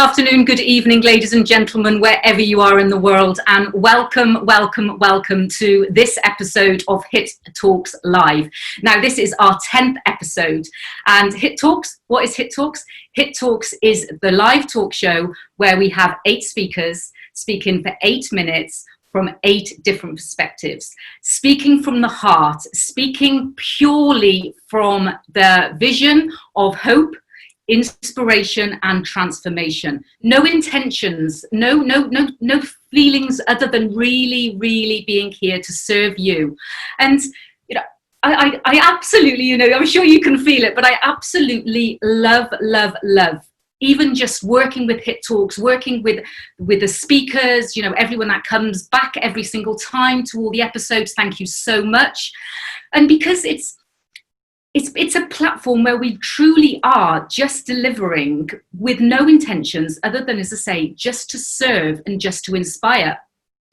afternoon, good evening, ladies and gentlemen, wherever you are in the world, and welcome to this episode of Hit Talks Live. Now, this is our 10th episode, and Hit Talks, what is Hit Talks? Hit Talks is the live talk show where we have 8 speakers speaking for 8 minutes from 8 different perspectives, speaking from the heart, speaking purely from the vision of hope, inspiration and transformation. No intentions, no feelings other than really being here to serve you. And you know, I absolutely, you know, I'm sure you can feel it, but I absolutely love even just working with Hit Talks, working with the speakers, you know, everyone that comes back every single time to all the episodes. Thank you so much. And because it's a platform where we truly are just delivering with no intentions other than, as I say, just to serve and just to inspire.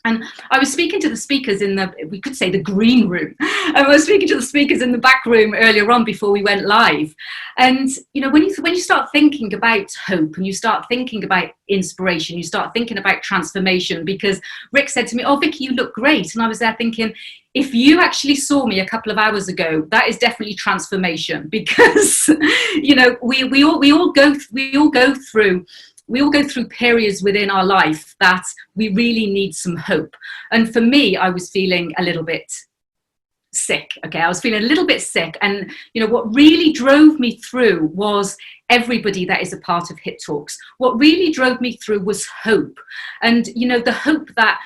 And I was speaking to the speakers in the, we could say, the green room. I was speaking to the speakers in the back room earlier on before we went live. And, you know, when you start thinking about hope and you start thinking about inspiration, you start thinking about transformation, because Rick said to me, "Oh, Vicky, you look great." And I was there thinking, if you actually saw me a couple of hours ago, that is definitely transformation, because, you know, we all go through periods within our life that we really need some hope. And for me, I was feeling a little bit sick. Okay, I was feeling a little bit sick. And, you know, what really drove me through was everybody that is a part of Hit Talks. What really drove me through was hope. And, you know, the hope that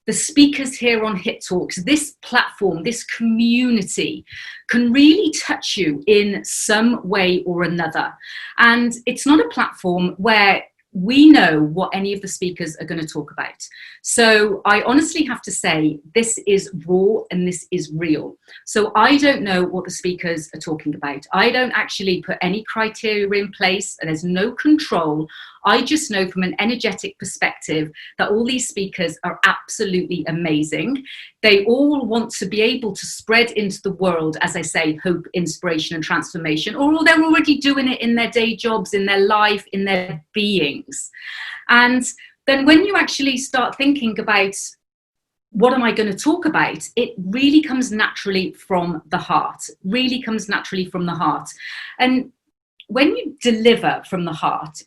the speakers here on Hit Talks, this platform, this community, can really touch you in some way or another. And it's not a platform where we know what any of the speakers are going to talk about. So I honestly have to say, this is raw and this is real. So I don't know what the speakers are talking about. I don't actually put any criteria in place, and there's no control. I just know from an energetic perspective that all these speakers are absolutely amazing. They all want to be able to spread into the world, as I say, hope, inspiration and transformation, or they're already doing it in their day jobs, in their life, in their beings. And then when you actually start thinking about what am I going to talk about, it really comes naturally from the heart, really comes naturally from the heart. And when you deliver from the heart,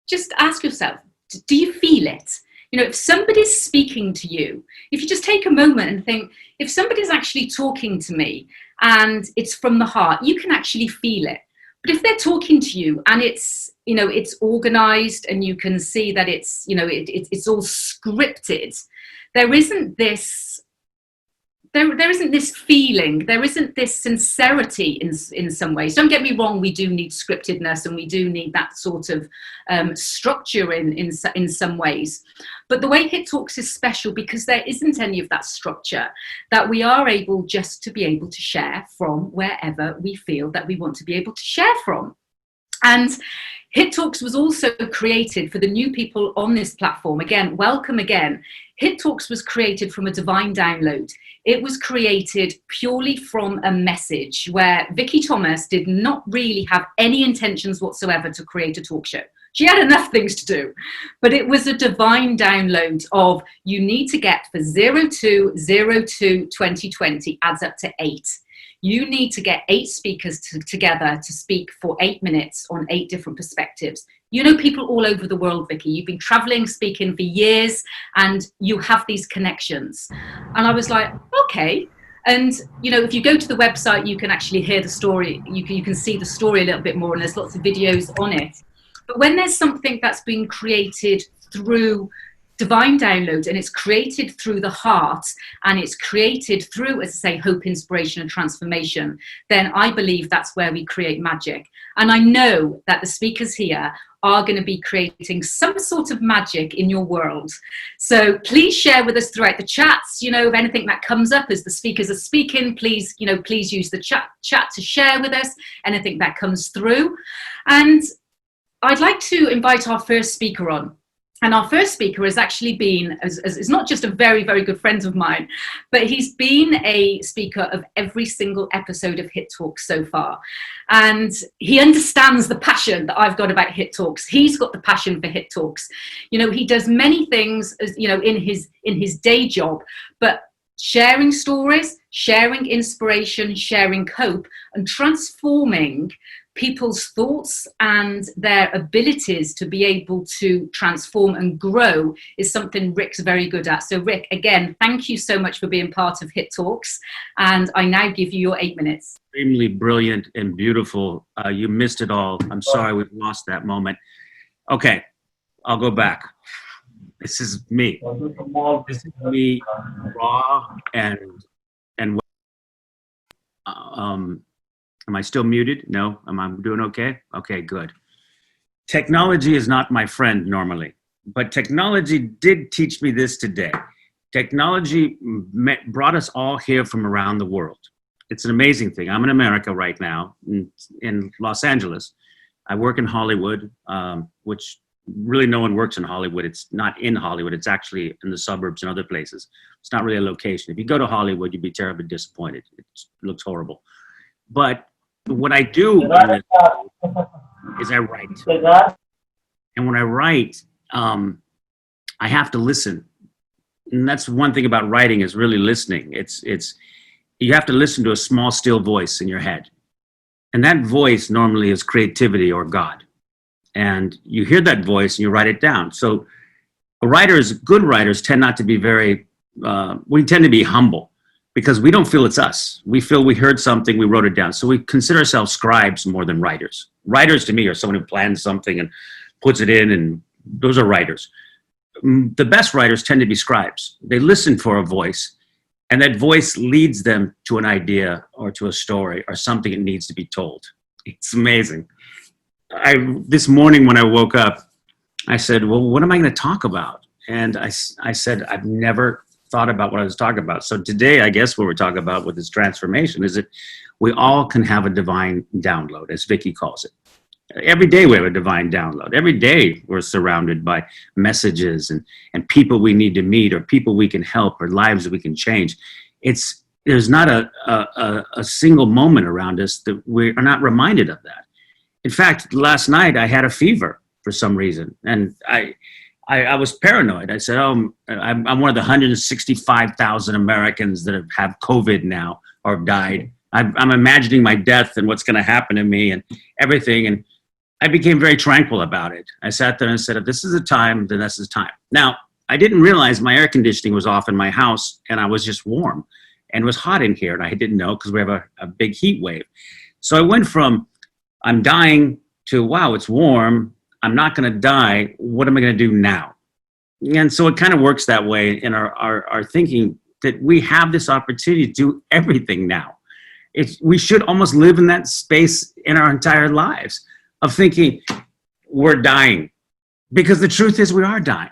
just ask yourself, do you feel it? You know, if somebody's speaking to you, if you just take a moment and think, if somebody's actually talking to me and it's from the heart, you can actually feel it. But if they're talking to you and it's, you know, it's organized and you can see that it's, you know, it's all scripted, there isn't this feeling, there isn't this sincerity in some ways. Don't get me wrong, we do need scriptedness and we do need that sort of structure in some ways. But the way Hit Talks is special because there isn't any of that structure, that we are able just to be able to share from wherever we feel that we want to be able to share from. And Hit Talks was also created for the new people on this platform. Again, welcome again. Hit Talks was created from a divine download. It was created purely from a message where Vicky Thomas did not really have any intentions whatsoever to create a talk show. She had enough things to do, but it was a divine download of, you need to get for 02/02/2020 adds up to 8. You need to get 8 speakers together to speak for 8 minutes on 8 different perspectives. You know people all over the world, Vicky. You've been traveling, speaking for years, and you have these connections. And I was like, okay. And, you know, if you go to the website, you can actually hear the story. You can see the story a little bit more, and there's lots of videos on it. But when there's something that's been created through divine download, and it's created through the heart, and it's created through, as I say, hope, inspiration and transformation, then I believe that's where we create magic. And I know that the speakers here are going to be creating some sort of magic in your world. So please share with us throughout the chats, you know, of anything that comes up as the speakers are speaking. Please, you know, please use the chat to share with us anything that comes through. And I'd like to invite our first speaker on. And our first speaker has actually been, is not just a very, very good friend of mine, but he's been a speaker of every single episode of Hit Talks so far. And he understands the passion that I've got about Hit Talks. He's got the passion for Hit Talks. You know, he does many things, you know, in his day job, but sharing stories, sharing inspiration, sharing hope, and transforming people's thoughts and their abilities to be able to transform and grow is something Rick's very good at. So Rick, again, thank you so much for being part of Hit Talks. And I now give you your 8 minutes. Extremely brilliant and beautiful. You missed it all. I'm sorry we've lost that moment. Okay, I'll go back. This is me. This is me raw and am I still muted? No? Am I doing okay? Okay, good. Technology is not my friend normally, but technology did teach me this today. Technology brought us all here from around the world. It's an amazing thing. I'm in America right now, in Los Angeles. I work in Hollywood, which really no one works in Hollywood. It's not in Hollywood. It's actually in the suburbs and other places. It's not really a location. If you go to Hollywood, you'd be terribly disappointed. It looks horrible. But what I do is I write. And when I write, I have to listen. And that's one thing about writing is really listening. You have to listen to a small, still voice in your head. And that voice normally is creativity or God. And you hear that voice and you write it down. So good writers tend not to be we tend to be humble because we don't feel it's us. We feel we heard something, we wrote it down. So we consider ourselves scribes more than writers. Writers to me are someone who plans something and puts it in, and those are writers. The best writers tend to be scribes. They listen for a voice, and that voice leads them to an idea or to a story or something that needs to be told. It's amazing. This morning when I woke up, I said, well, what am I going to talk about? And I said, I've never thought about what I was talking about. So today, I guess what we're talking about with this transformation is that we all can have a divine download, as Vicky calls it. Every day we have a divine download. Every day we're surrounded by messages and people we need to meet or people we can help or lives that we can change. There's not a single moment around us that we are not reminded of that. In fact, last night I had a fever for some reason, and I was paranoid. I said, I'm one of the 165,000 Americans that have COVID now or died. I'm imagining my death and what's going to happen to me and everything. And I became very tranquil about it. I sat there and said, if this is the time, then this is time. Now, I didn't realize my air conditioning was off in my house and I was just warm and it was hot in here. And I didn't know because we have a big heat wave. So I went from I'm dying to, wow, it's warm. I'm not going to die. What am I going to do now? And so it kind of works that way in our thinking that we have this opportunity to do everything now. We should almost live in that space in our entire lives of thinking we're dying, because the truth is we are dying.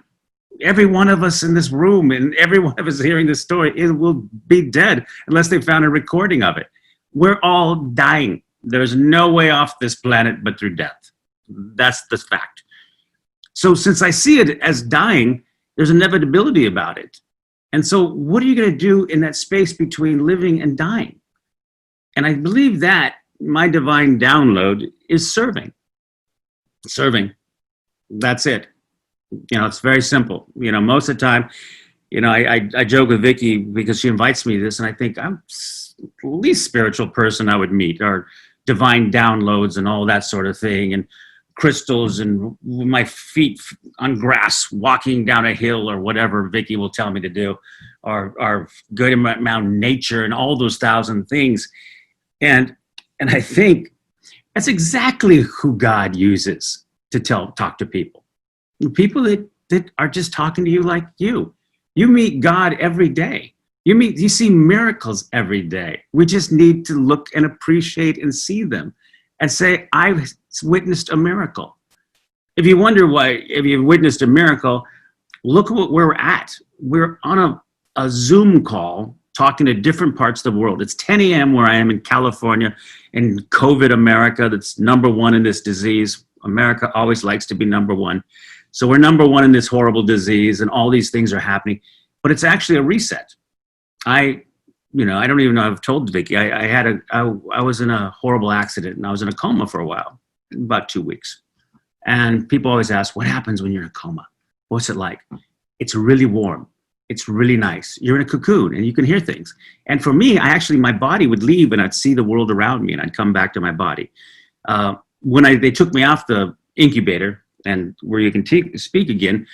Every one of us in this room and every one of us hearing this story, it will be dead unless they found a recording of it. We're all dying. There's no way off this planet but through death. That's the fact. So since I see it as dying, there's inevitability about it. And so what are you going to do in that space between living and dying? And I believe that my divine download is serving. Serving. That's it. You know, it's very simple. You know, most of the time, you know, I joke with Vicky because she invites me to this, and I think I'm the least spiritual person I would meet, or divine downloads and all that sort of thing, and crystals and my feet on grass walking down a hill or whatever Vicky will tell me to do, or good amount of nature and all those thousand things. And I think that's exactly who God uses to talk to people. People that are just talking to you like you. You meet God every day. You see miracles every day. We just need to look and appreciate and see them and say, I've witnessed a miracle. If you wonder why, if you've witnessed a miracle, look at where we're at. We're on a Zoom call talking to different parts of the world. It's 10 a.m. where I am in California, in COVID America, that's #1 in this disease. America always likes to be #1. So we're number one in this horrible disease and all these things are happening, but it's actually a reset. I don't even know if I've told Vicky, I was in a horrible accident and I was in a coma for a while, about 2 weeks. And people always ask, what happens when you're in a coma? What's it like? It's really warm. It's really nice. You're in a cocoon and you can hear things. And for me, my body would leave and I'd see the world around me and I'd come back to my body. When they took me off the incubator and where you can speak again,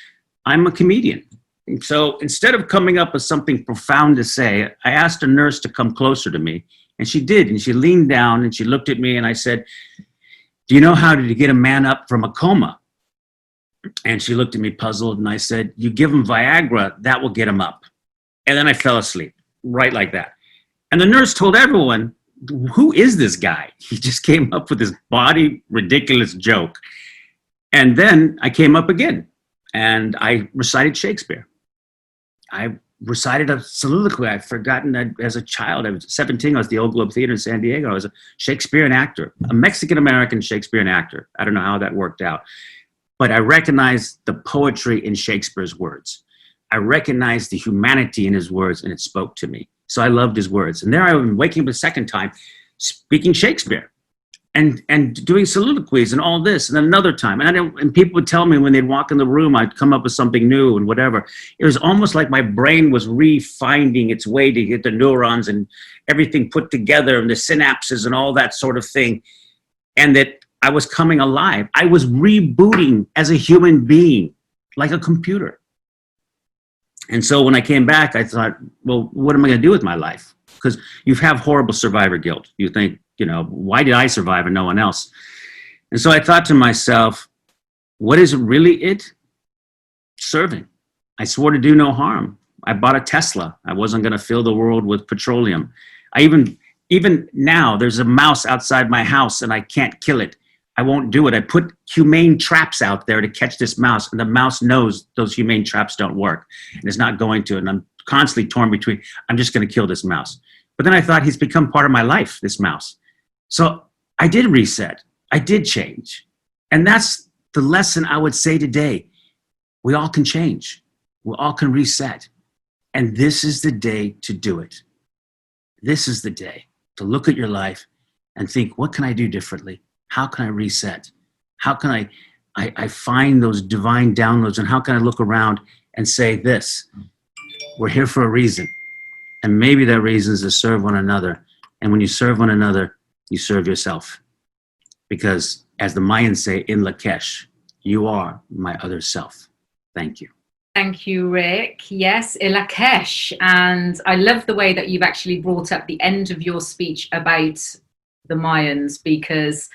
I'm a comedian. And so instead of coming up with something profound to say, I asked a nurse to come closer to me and she did. And she leaned down and she looked at me and I said, do you know how to get a man up from a coma? And she looked at me puzzled and I said, you give him Viagra, that will get him up. And then I fell asleep, right like that. And the nurse told everyone, who is this guy? He just came up with this body ridiculous joke. And then I came up again and I recited Shakespeare. I recited a soliloquy. I'd forgotten that as a child. I was 17, I was at the Old Globe Theater in San Diego. I was a Shakespearean actor, a Mexican-American Shakespearean actor. I don't know how that worked out. But I recognized the poetry in Shakespeare's words. I recognized the humanity in his words, and it spoke to me. So I loved his words. And there I was waking up a second time, speaking Shakespeare and doing soliloquies and all this. And then another time. And people would tell me when they'd walk in the room, I'd come up with something new and whatever. It was almost like my brain was refinding its way to get the neurons and everything put together and the synapses and all that sort of thing. And that I was coming alive. I was rebooting as a human being, like a computer. And so when I came back, I thought, well, what am I going to do with my life? Because you have horrible survivor guilt. You think, why did I survive and no one else? And so I thought to myself, what is really it? Serving. I swore to do no harm. I bought a Tesla. I wasn't going to fill the world with petroleum. Even now, there's a mouse outside my house and I can't kill it. I won't do it. I put humane traps out there to catch this mouse, and the mouse knows those humane traps don't work and is not going to. And I'm constantly torn between, I'm just going to kill this mouse. But then I thought he's become part of my life, this mouse. So I did reset. I did change. And that's the lesson I would say today. We all can change. We all can reset. And this is the day to do it. This is the day to look at your life and think, what can I do differently? How can I reset? How can I find those divine downloads? And how can I look around and say this? We're here for a reason. And maybe that reason is to serve one another. And when you serve one another, you serve yourself. Because as the Mayans say, in Lakesh, you are my other self. Thank you. Thank you, Rick. Yes, Ilakesh. And I love the way that you've actually brought up the end of your speech about the Mayans, because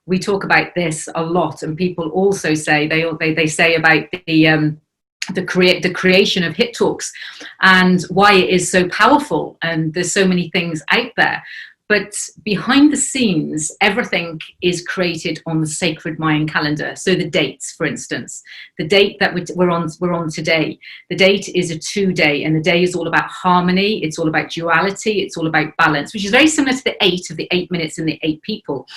we talk about this a lot, and people also say they say about the creation of Hit Talks and why it is so powerful, and there's so many things out there. But behind the scenes, everything is created on the sacred Mayan calendar. So the dates, for instance, the date that we're on today, the date is a 2-day, and the day is all about harmony. It's all about duality. It's all about balance, which is very similar to the 8 of the 8 minutes and the 8 people.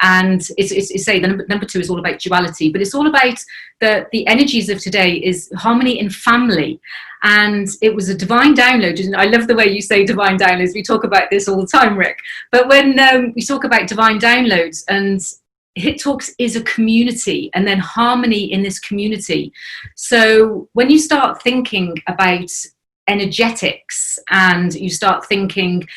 And it's say the number 2 is all about duality, but it's all about the energies of today is harmony in family. And it was a divine download. And I love the way you say divine downloads. We talk about this all the time, Rick. But when we talk about divine downloads, and Hit Talks is a community, and then harmony in this community. So when you start thinking about energetics and you start thinking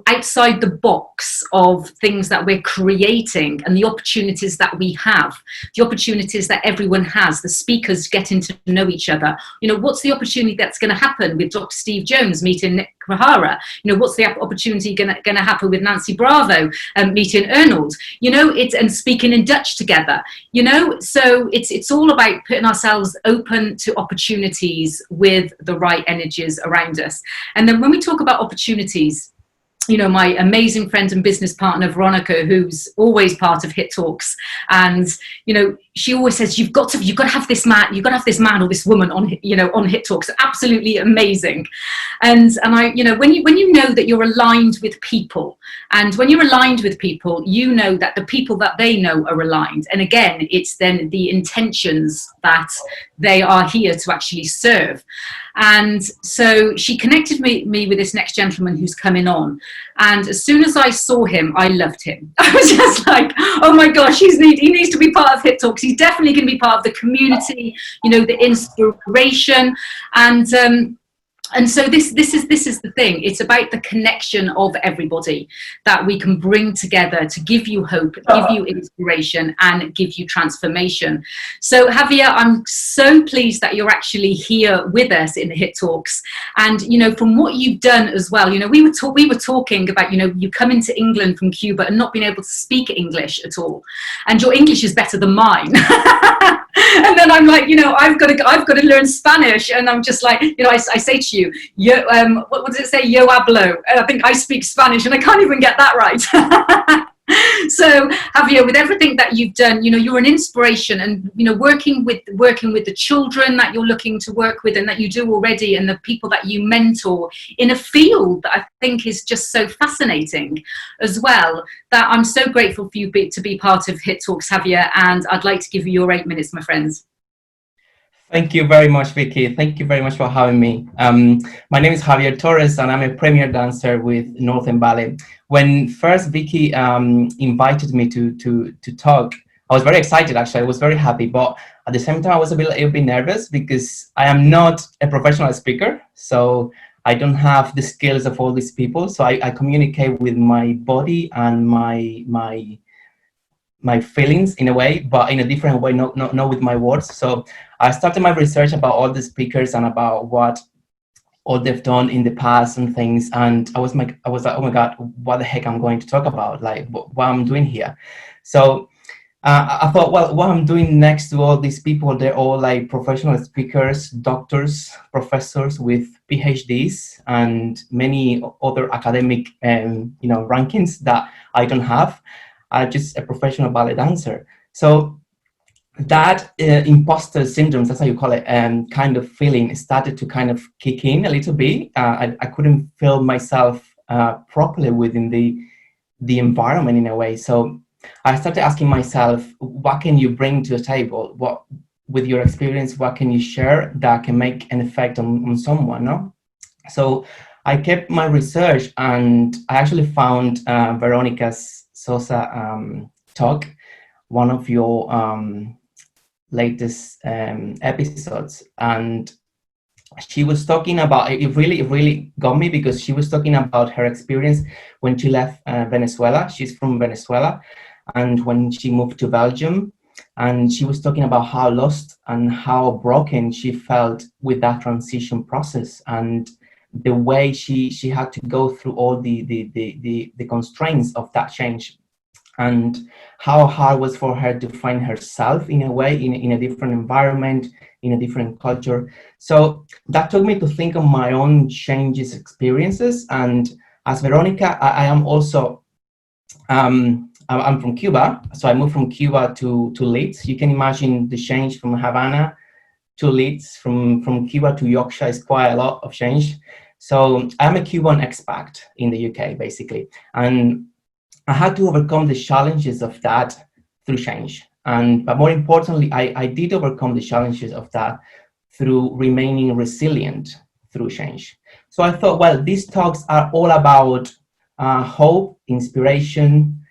outside the box of things that we're creating and the opportunities that we have, the opportunities that everyone has, the speakers getting to know each other. What's the opportunity that's going to happen with Dr. Steve Jones meeting Nick Rahara? What's the opportunity going to happen with Nancy Bravo meeting Arnold? And speaking in Dutch together. So it's all about putting ourselves open to opportunities with the right energies around us. And then when we talk about opportunities, my amazing friend and business partner, Veronica, who's always part of Hit Talks. And, she always says, you've got to have this man, or this woman on, on Hit Talks. Absolutely amazing. And I, when you know that you're aligned with people, and when you're aligned with people, you know that the people that they know are aligned. And again, it's then the intentions that they are here to actually serve. And so she connected me with this next gentleman who's coming on. And as soon as I saw him, I loved him. I was just like, oh my gosh, he needs to be part of Hit Talks. He's definitely going to be part of the community, the inspiration. And so this is the thing. It's about the connection of everybody that we can bring together to give you hope, give you inspiration, and give you transformation. So Javier, I'm so pleased that you're actually here with us in the Hit Talks. And from what you've done as well, we were talking about you coming to England from Cuba and not being able to speak English at all, and your English is better than mine. And then I'm like, I've got to learn Spanish, and I'm just like, I say to you, what does it say? Yo hablo. And I think I speak Spanish, and I can't even get that right. So Javier, with everything that you've done, you're an inspiration, and working with the children that you're looking to work with and that you do already, and the people that you mentor in a field that I think is just so fascinating as well, that I'm so grateful for you to be part of Hit Talks, Javier, and I'd like to give you your 8 minutes, my friends. Thank you very much, Vicky. Thank you very much for having me. My name is Javier Torres, and I'm a premier dancer with Northern Ballet. When first Vicky invited me to talk, I was very excited, actually. I was very happy, but at the same time, I was a little bit nervous because I am not a professional speaker, so I don't have the skills of all these people. So I communicate with my body and my feelings in a way, but in a different way, not with my words. So I started my research about all the speakers and about what all they've done in the past and things. And I was like, oh my God, what the heck I'm going to talk about? Like what I'm doing here. So I thought, well, what I'm doing next to all these people, they're all like professional speakers, doctors, professors with PhDs and many other academic, rankings that I don't have. I'm just a professional ballet dancer. So that imposter syndrome, that's how you call it, kind of feeling started to kind of kick in a little bit. I couldn't feel myself properly within the environment in a way. So I started asking myself, what can you bring to the table? What, with your experience, what can you share that can make an effect on someone, no? So I kept my research, and I actually found Veronica's Sosa talk, one of your latest episodes, and she was talking about it. Really got me because she was talking about her experience when she left Venezuela. She's from Venezuela, and when she moved to Belgium, and she was talking about how lost and how broken she felt with that transition process, and the way she had to go through all the constraints of that change, and how hard it was for her to find herself in a way, in a different environment, in a different culture. So that took me to think of my own changes, experiences. And as Veronica, I am also, I'm from Cuba. So I moved from Cuba to Leeds. You can imagine the change from Havana to Leeds, from Cuba to Yorkshire is quite a lot of change. So I'm a Cuban expat in the UK, basically. And I had to overcome the challenges of that through change. But more importantly, I did overcome the challenges of that through remaining resilient through change. So I thought, well, these talks are all about hope, inspiration,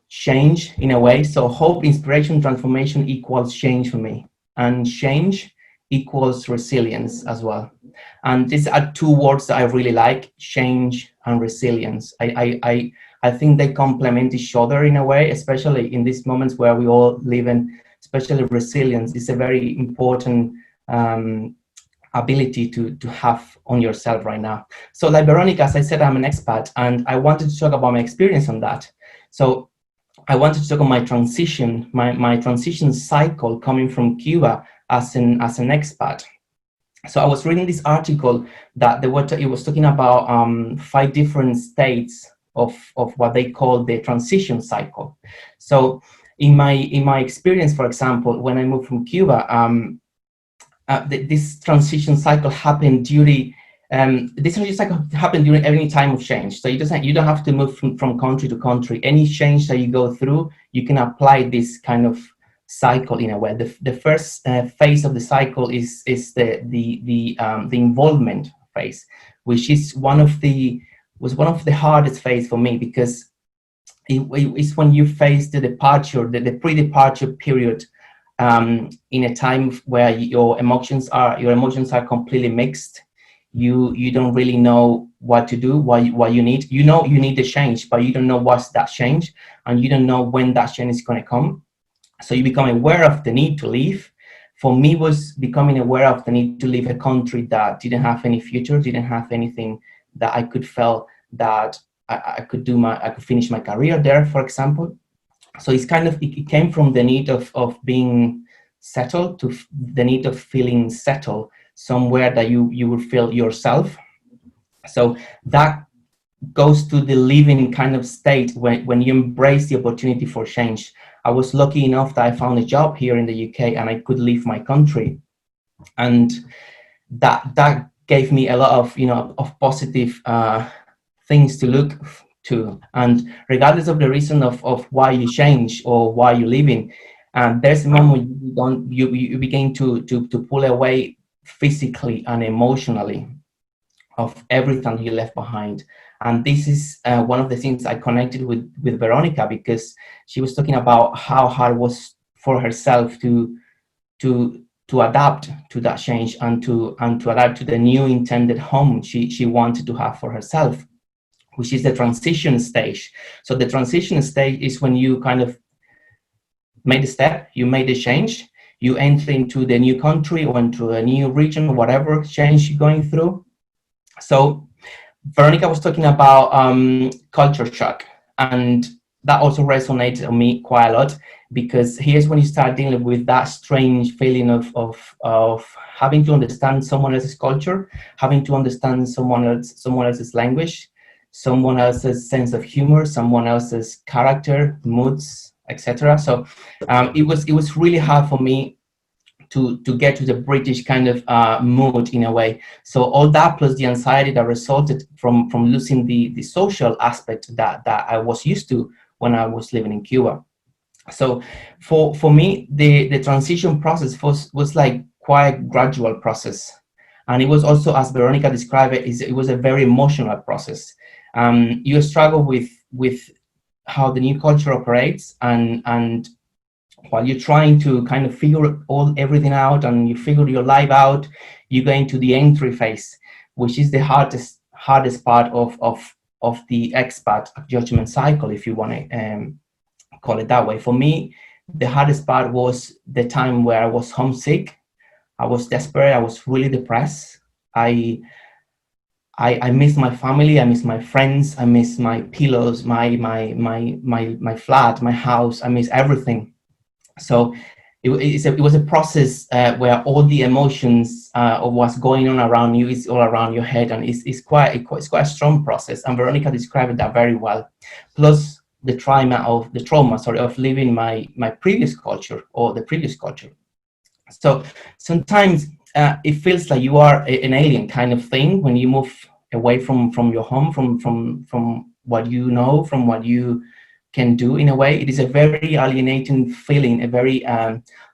change in a way. So hope, inspiration, transformation equals change for me. And change equals resilience as well. And these are two words that I really like, change and resilience. I think they complement each other in a way, especially in these moments where we all live in. Especially resilience is a very important ability to have on yourself right now. So like Veronica, as I said, I'm an expat, and I wanted to talk about my experience on that. So I wanted to talk about my transition, my transition cycle coming from Cuba as an expat. So I was reading this article that it was talking about 5 different states of what they call the transition cycle. So in my experience, for example, when I moved from Cuba, this transition cycle happened during any time of change. So you don't have to move from country to country. Any change that you go through, you can apply this kind of cycle in a way. The first phase of the cycle is the involvement phase, which is one of the hardest phase for me, because it's when you face the departure, the pre-departure period, in a time where your emotions are completely mixed. You don't really know what to do, what you need. You need the change, but you don't know what's that change, and you don't know when that change is going to come. So you become aware of the need to leave. For me, was becoming aware of the need to leave a country that didn't have any future, didn't have anything that I could feel that I could finish my career there, for example. So it's it came from the need of being settled to the need of feeling settled somewhere that you will feel yourself. So that goes to the living kind of state when you embrace the opportunity for change. I was lucky enough that I found a job here in the UK and I could leave my country, and that gave me a lot of positive things to look to. And regardless of the reason of why you change or why you're leaving, there's a moment you begin to pull away physically and emotionally of everything you left behind. And this is one of the things I connected with Veronica, because she was talking about how hard it was for herself to adapt to that change and to adapt to the new intended home she wanted to have for herself, which is the transition stage. So the transition stage is when you kind of made a step, you made a change, you enter into the new country or into a new region, or whatever change you're going through. So Veronica was talking about culture shock, and that also resonated on me quite a lot, because here's when you start dealing with that strange feeling of having to understand someone else's culture, having to understand someone else's language, someone else's sense of humor, someone else's character, moods, etc. So it was really hard for me to get to the British kind of mood in a way. So all that plus the anxiety that resulted from losing the social aspect that I was used to when I was living in Cuba. So for me, the transition process was like quite gradual process. And it was also, as Veronica described it, it was a very emotional process. You struggle with how the new culture operates, and while you're trying to kind of figure everything out and you figure your life out, you go into the entry phase, which is the hardest part of the expat judgment cycle, if you want to call it that way. For me, the hardest part was the time where I was homesick. I was desperate. I was really depressed. I miss my family. I miss my friends. I miss my pillows, my flat, my house. I miss everything. So it was a process where all the emotions of what's going on around you is all around your head, and it's quite a strong process. And Veronica described that very well. Plus the trauma of living my previous culture, or the previous culture. So sometimes it feels like you are an alien kind of thing when you move away from your home, from what you know, from what you can do. In a way, it is a very alienating feeling, a very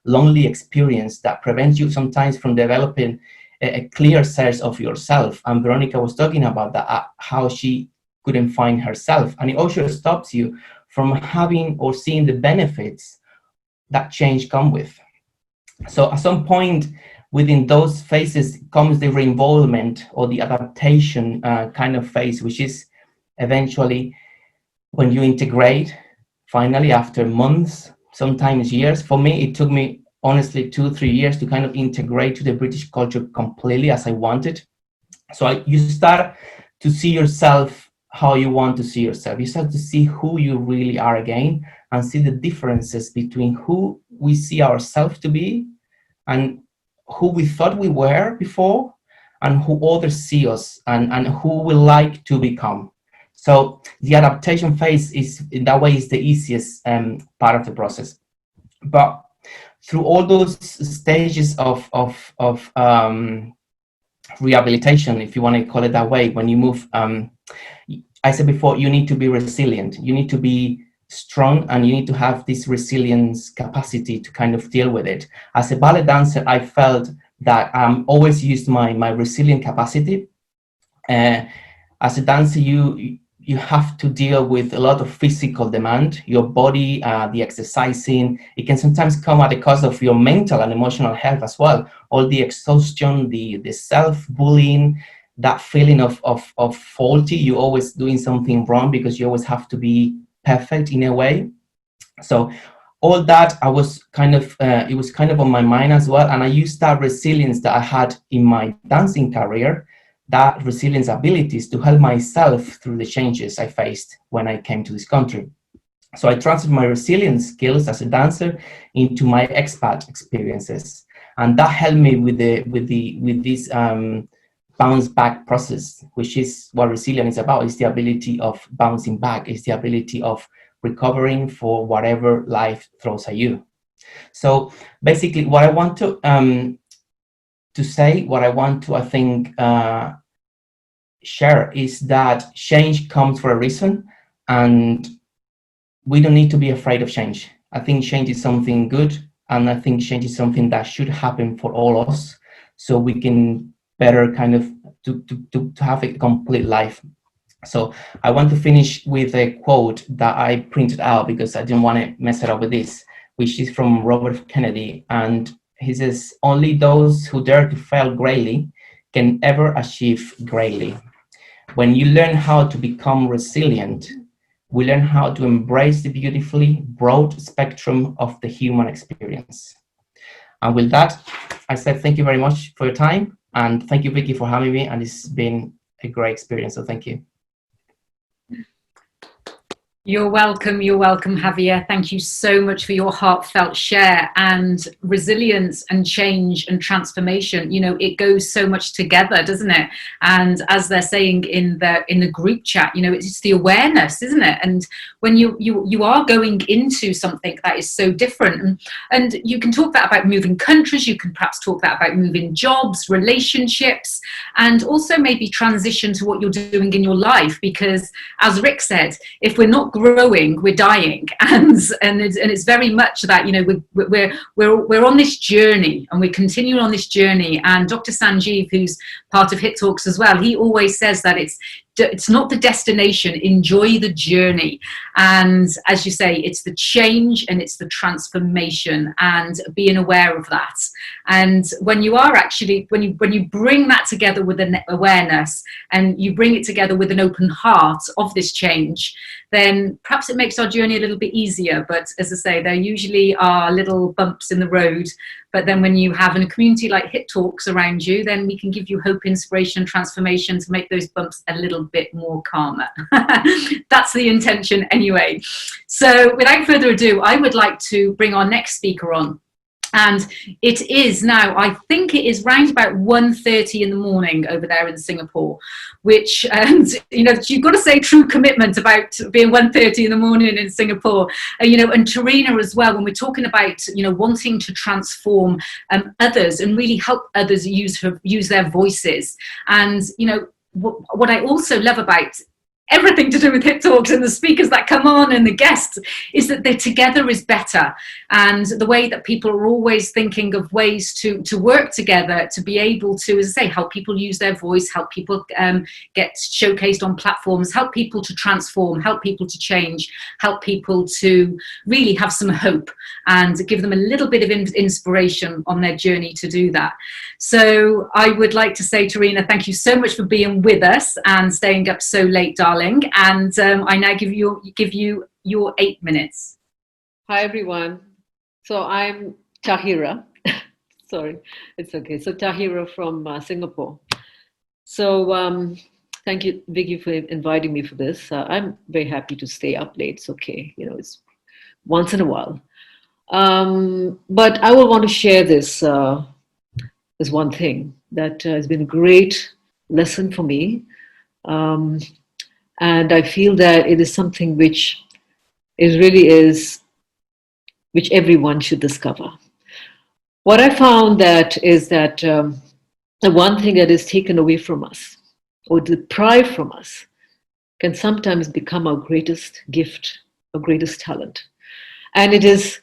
lonely experience that prevents you sometimes from developing a clear sense of yourself. And Veronica was talking about that, how she couldn't find herself. And it also stops you from having or seeing the benefits that change come with. So at some point within those phases comes the reinvolvement or the adaptation kind of phase, which is eventually when you integrate, finally, after months, sometimes years. For me, it took me honestly 2-3 years to kind of integrate to the British culture completely as I wanted. So you start to see yourself how you want to see yourself. You start to see who you really are again, and see the differences between who we see ourselves to be and who we thought we were before, and who others see us, and who we like to become. So the adaptation phase is, in that way, is the easiest part of the process. But through all those stages of rehabilitation, if you want to call it that way, when you move, I said before, you need to be resilient. You need to be strong, and you need to have this resilience capacity to kind of deal with it. As a ballet dancer, I felt that always used my resilient capacity. As a dancer, you have to deal with a lot of physical demand. Your body, the exercising, it can sometimes come at the cost of your mental and emotional health as well. All the exhaustion, the self-bullying, that feeling of faulty, you're always doing something wrong because you always have to be perfect in a way. So all that, I was kind of, it was kind of on my mind as well. And I used that resilience that I had in my dancing career, that resilience abilities, to help myself through the changes I faced when I came to this country. So I transferred my resilience skills as a dancer into my expat experiences. And that helped me with this bounce back process, which is what resilience is about. It's the ability of bouncing back. It's the ability of recovering for whatever life throws at you. So basically, what I want to say, what I want to, I think, share is that change comes for a reason, and we don't need to be afraid of change. I think change is something good, and I think change is something that should happen for all of us, so we can better kind of to have a complete life. So I want to finish with a quote that I printed out because I didn't want to mess it up with this, which is from Robert Kennedy. And he says, "Only those who dare to fail greatly can ever achieve greatly. When you learn how to become resilient, we learn how to embrace the beautifully broad spectrum of the human experience." And with that, I said thank you very much for your time. And thank you, Vicky, for having me. And it's been a great experience. So thank you. You're welcome, Javier. Thank you so much for your heartfelt share. And resilience and change and transformation, you know, it goes so much together, doesn't it? And as they're saying in the group chat, you know, it's the awareness, isn't it? And when you are going into something that is so different, and you can talk that about moving countries, you can perhaps talk that about moving jobs, relationships, and also maybe transition to what you're doing in your life. Because as Rick said, if we're not growing, we're dying, and it's very much that, you know, we're on this journey, and we're continuing on this journey. And Dr. Sanjeev, who's part of Hit Talks as well, he always says that it's not the destination, enjoy the journey. And as you say, it's the change and it's the transformation, and being aware of that. And when you are actually, when you bring that together with an awareness, and you bring it together with an open heart of this change, then perhaps it makes our journey a little bit easier. But as I say, there usually are little bumps in the road. But then when you have a community like Hit Talks around you, then we can give you hope, inspiration, transformation to make those bumps a little bit more calmer. That's the intention anyway. So without further ado, I would like to bring our next speaker on. And it is now, I think it is round about 1:30 in the morning over there in Singapore, which, you know, you've got to say true commitment about being 1:30 in the morning in Singapore. You know, and Tarina as well, when we're talking about, you know, wanting to transform others and really help others use their voices. And, you know, what I also love about everything to do with Hit Talks and the speakers that come on and the guests is that they're together is better. And the way that people are always thinking of ways to work together to be able to, as I say, help people use their voice, help people get showcased on platforms, help people to transform, help people to change, help people to really have some hope and give them a little bit of inspiration on their journey to do that. So I would like to say, Tarina, thank you so much for being with us and staying up so late, darling. And I now give you your 8 minutes. Hi, everyone. So I'm Tahira. Sorry, it's okay. So Tahira from Singapore. So thank you, Vicky, for inviting me for this. I'm very happy to stay up late. It's okay. You know, it's once in a while. But I will want to share this one thing that has been a great lesson for me. And I feel that it is something which which everyone should discover. What I found that is that the one thing that is taken away from us or deprived from us can sometimes become our greatest gift, our greatest talent. And it is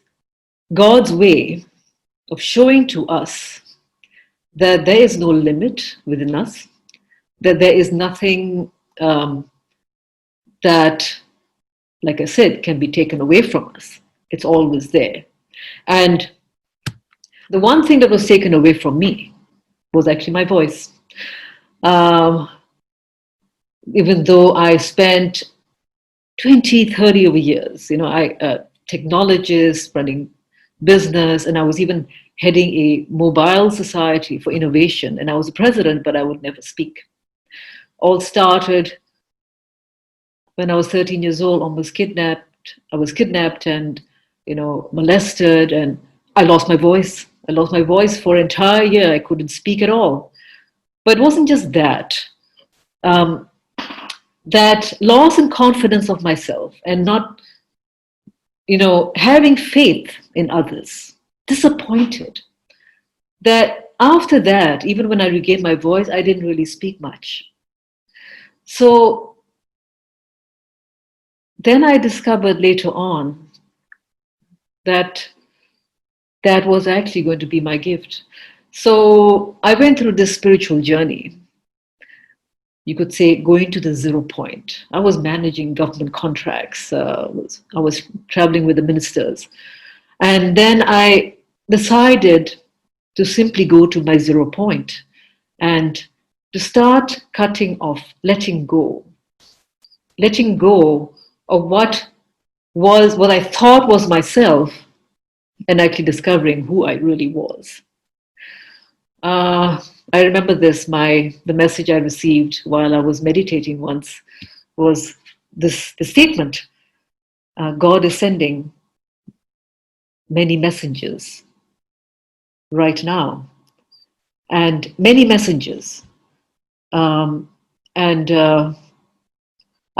God's way of showing to us that there is no limit within us, that there is nothing that, like I said, can be taken away from us. It's always there. And the one thing that was taken away from me was actually my voice. Even though I spent 20, 30 over years, technologist, running business, and I was even heading a mobile society for innovation. And I was the president, but I would never speak. All started when I was 13 years old, almost kidnapped. I was kidnapped and, molested, and I lost my voice. I lost my voice for an entire year. I couldn't speak at all. But it wasn't just that. That loss in confidence of myself and not, having faith in others, disappointed. That after that, even when I regained my voice, I didn't really speak much. So then I discovered later on that that was actually going to be my gift. So I went through this spiritual journey. You could say going to the 0 point. I was managing government contracts. I was traveling with the ministers. And then I decided to simply go to my 0 point and to start cutting off, letting go of what I thought was myself, and actually discovering who I really was. I remember the message I received while I was meditating once was the statement, God is sending many messengers right now, and many messengers.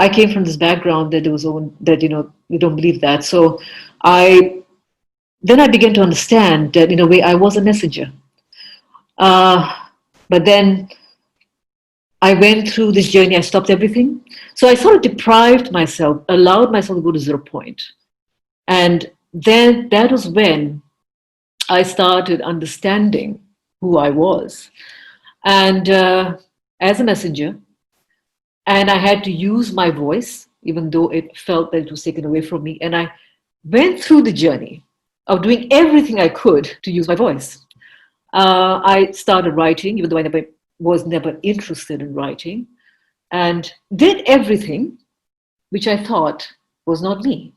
I came from this background that we don't believe that. So then I began to understand that in a way I was a messenger. But then I went through this journey, I stopped everything. So I sort of deprived myself, allowed myself to go to 0 point. And then that was when I started understanding who I was. And as a messenger, and I had to use my voice, even though it felt that it was taken away from me. And I went through the journey of doing everything I could to use my voice. I started writing, even though I was never interested in writing, and did everything which I thought was not me,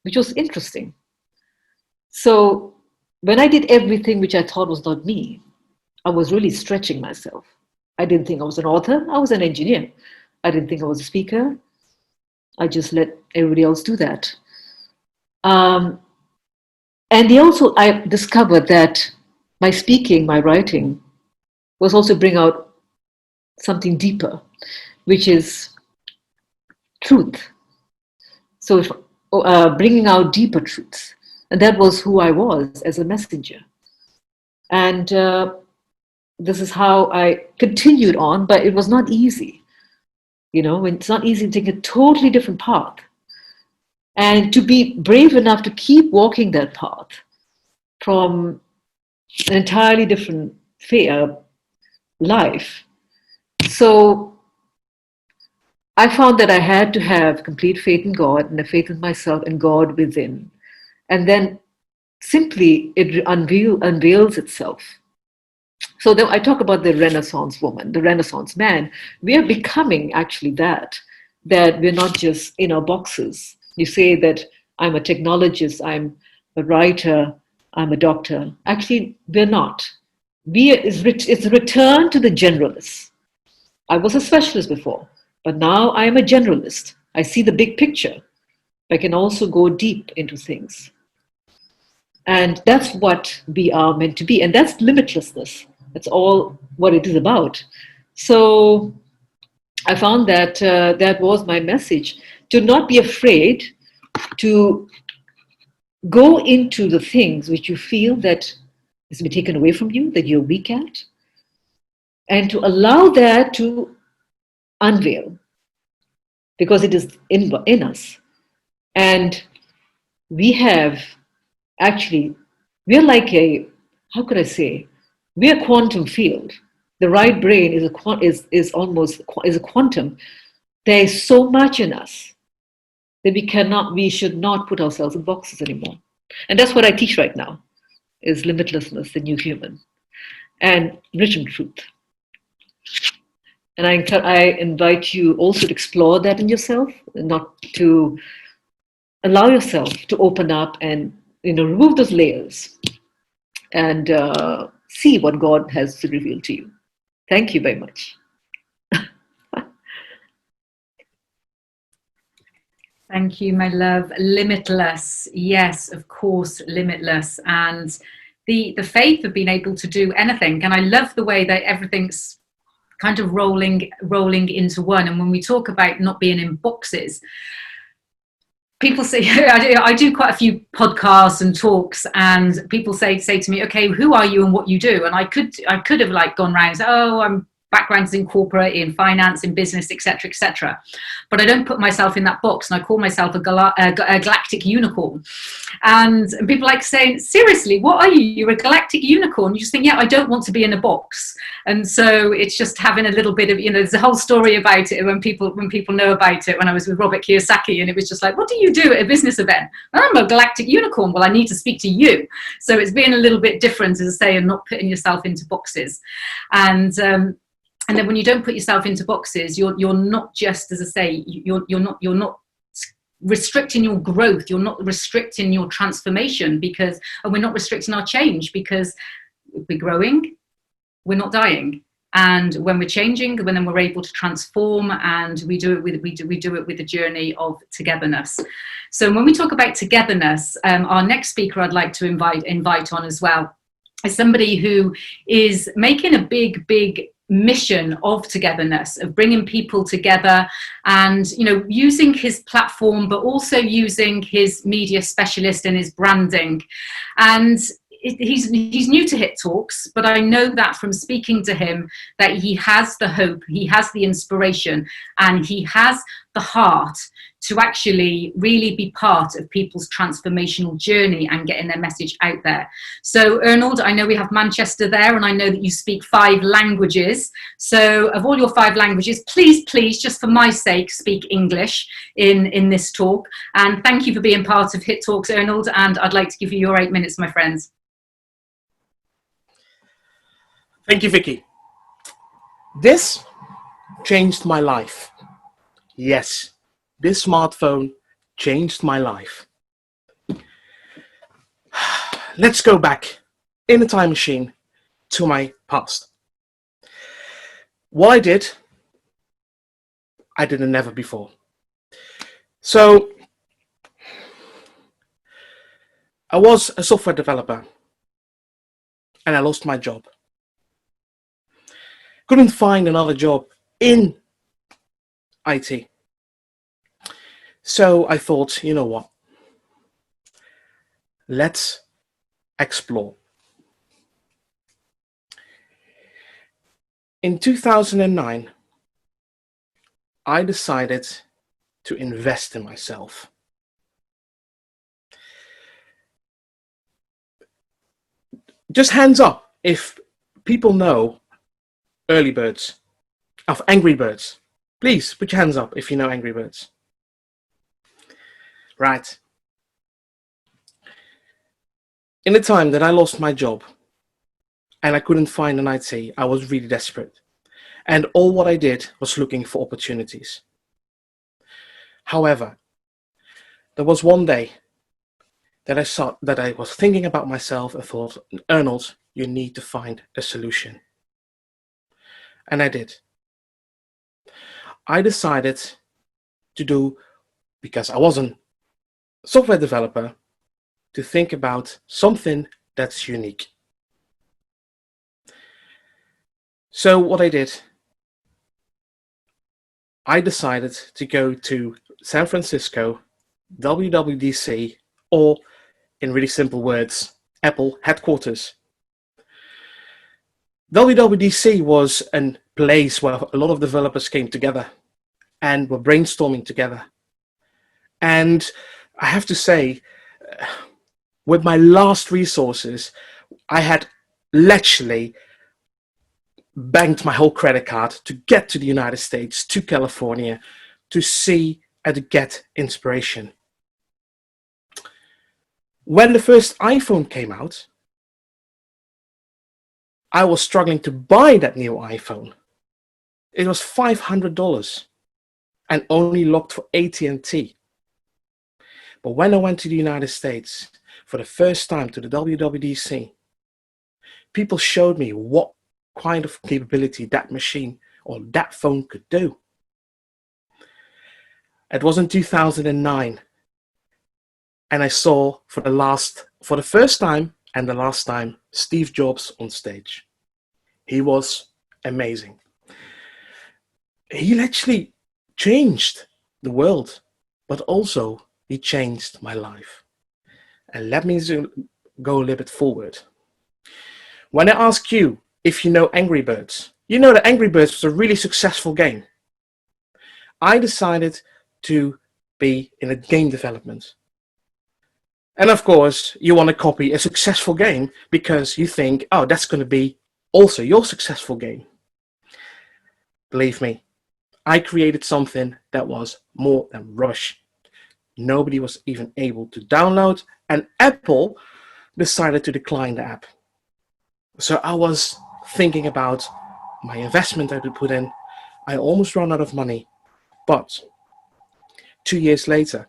which was interesting. So when I did everything which I thought was not me, I was really stretching myself. I didn't think I was an author. I was an engineer. I didn't think I was a speaker. I just let everybody else do that. And I discovered that my speaking, my writing, was also bring out something deeper, which is truth. So bringing out deeper truths. And that was who I was as a messenger. And this is how I continued on, but it was not easy. It's not easy to take a totally different path. And to be brave enough to keep walking that path from an entirely different life. So I found that I had to have complete faith in God and a faith in myself and God within. And then simply it unveils itself. So then I talk about the Renaissance woman, the Renaissance man. We are becoming actually that we're not just in our boxes. You say that I'm a technologist, I'm a writer, I'm a doctor. Actually, we're not. It's a return to the generalist. I was a specialist before, but now I am a generalist. I see the big picture. I can also go deep into things. And that's what we are meant to be. And that's limitlessness. That's all what it is about. So I found that that was my message, to not be afraid to go into the things which you feel that has been taken away from you, that you're weak at, and to allow that to unveil, because it is in us. And we have actually, we're like a, how could I say, we're a quantum field. The right brain is almost is a quantum. There is so much in us that we should not put ourselves in boxes anymore. And that's what I teach right now, is limitlessness, the new human, and written truth. And I invite you also to explore that in yourself, not to allow yourself to open up and remove those layers and see what God has revealed to you. Thank you very much. Thank you, my love. Limitless. Yes, of course, limitless. And the faith of being able to do anything. And I love the way that everything's kind of rolling into one. And when we talk about not being in boxes, people say, I do quite a few podcasts and talks, and people say to me, okay, who are you and what you do? And I could have like gone around and said, oh, I'm backgrounds in corporate, in finance, in business, etc., etc. But I don't put myself in that box, and I call myself a galactic unicorn. And people like saying, seriously, what are you? You're a galactic unicorn. You just think, yeah, I don't want to be in a box. And so it's just having a little bit of, there's a whole story about it when people know about it. When I was with Robert Kiyosaki, and it was just like, what do you do at a business event? I'm a galactic unicorn. Well, I need to speak to you. So it's being a little bit different, as I say, and not putting yourself into boxes. And then when you don't put yourself into boxes, you're not just, as I say, you're not restricting your growth. You're not restricting your transformation, and we're not restricting our change, because we're growing, we're not dying. And when we're changing, then we're able to transform, and we do it with the journey of togetherness. So when we talk about togetherness, our next speaker I'd like to invite on as well is somebody who is making a big mission of togetherness, of bringing people together, and using his platform, but also using his media specialist and his branding. And he's new to Hit Talks, but I know that from speaking to him that he has the hope, he has the inspiration, and he has the heart to actually really be part of people's transformational journey and getting their message out there. So Arnold, I know we have Manchester there, and I know that you speak 5 languages. So of all your 5 languages, please, just for my sake, speak English in this talk. And thank you for being part of Hit Talks, Arnold, and I'd like to give you your 8 minutes, my friends. Thank you, Vicky. This changed my life. Yes, this smartphone changed my life. Let's go back in a time machine to my past. What I did never before. So I was a software developer, and I lost my job. Couldn't find another job in IT. So I thought, you know what? Let's explore. In 2009, I decided to invest in myself. Just hands up if people know Early Birds, of Angry Birds. Please put your hands up if you know Angry Birds. Right. In the time that I lost my job and I couldn't find an IT, I was really desperate. And all what I did was looking for opportunities. However, there was one day that I was thinking about myself and thought, Arnold, you need to find a solution. And I did. I decided to do, because I wasn't a software developer, to think about something that's unique. So what I did, I decided to go to San Francisco, WWDC, or in really simple words, Apple headquarters. WWDC was a place where a lot of developers came together and were brainstorming together. And I have to say, with my last resources, I had literally banked my whole credit card to get to the United States, to California, to see and to get inspiration. When the first iPhone came out, I was struggling to buy that new iPhone. It was $500 and only locked for AT&T. But when I went to the United States for the first time to the WWDC, people showed me what kind of capability that machine or that phone could do. It was in 2009, and I saw for the first time and the last time, Steve Jobs on stage. He was amazing. He literally changed the world, but also he changed my life. And let me go a little bit forward. When I ask you if you know Angry Birds, you know that Angry Birds was a really successful game. I decided to be in a game development. And of course, you want to copy a successful game because you think, oh, that's going to be also your successful game. Believe me, I created something that was more than rubbish. Nobody was even able to download, and Apple decided to decline the app. So I was thinking about my investment I would put in. I almost ran out of money, but 2 years later,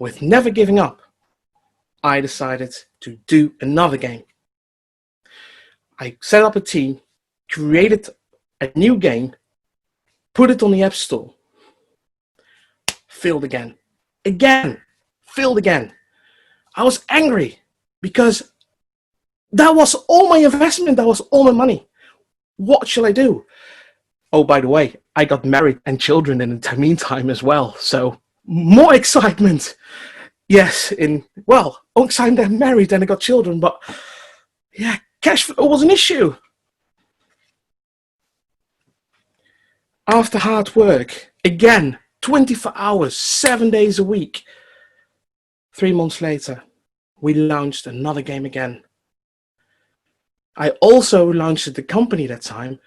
with never giving up, I decided to do another game. I set up a team, created a new game, put it on the App Store, failed again, failed again. I was angry because that was all my investment, that was all my money. What shall I do? Oh, by the way, I got married and children in the meantime as well, so more excitement. Yes, alongside I'm married and I got children, but yeah, cash flow was an issue. After hard work, again, 24 hours, 7 days a week. 3 months later, we launched another game again. I also launched the company that time,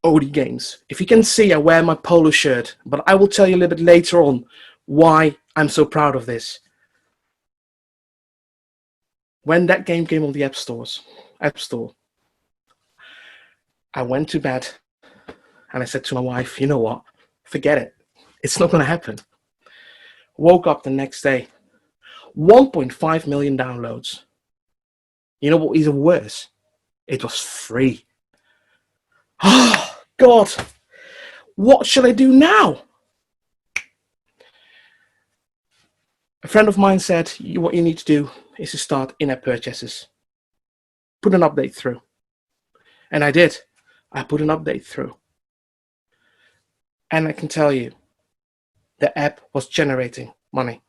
OD Games. If you can see, I wear my polo shirt, but I will tell you a little bit later on why I'm so proud of this. When that game came on the App Store, I went to bed and I said to my wife, you know what, forget it. It's not going to happen. Woke up the next day, 1.5 million downloads. You know what is even worse? It was free. Oh, God, what shall I do now? A friend of mine said, what you need to do is to start in-app purchases. Put an update through. And I did. I put an update through. And I can tell you, the app was generating money.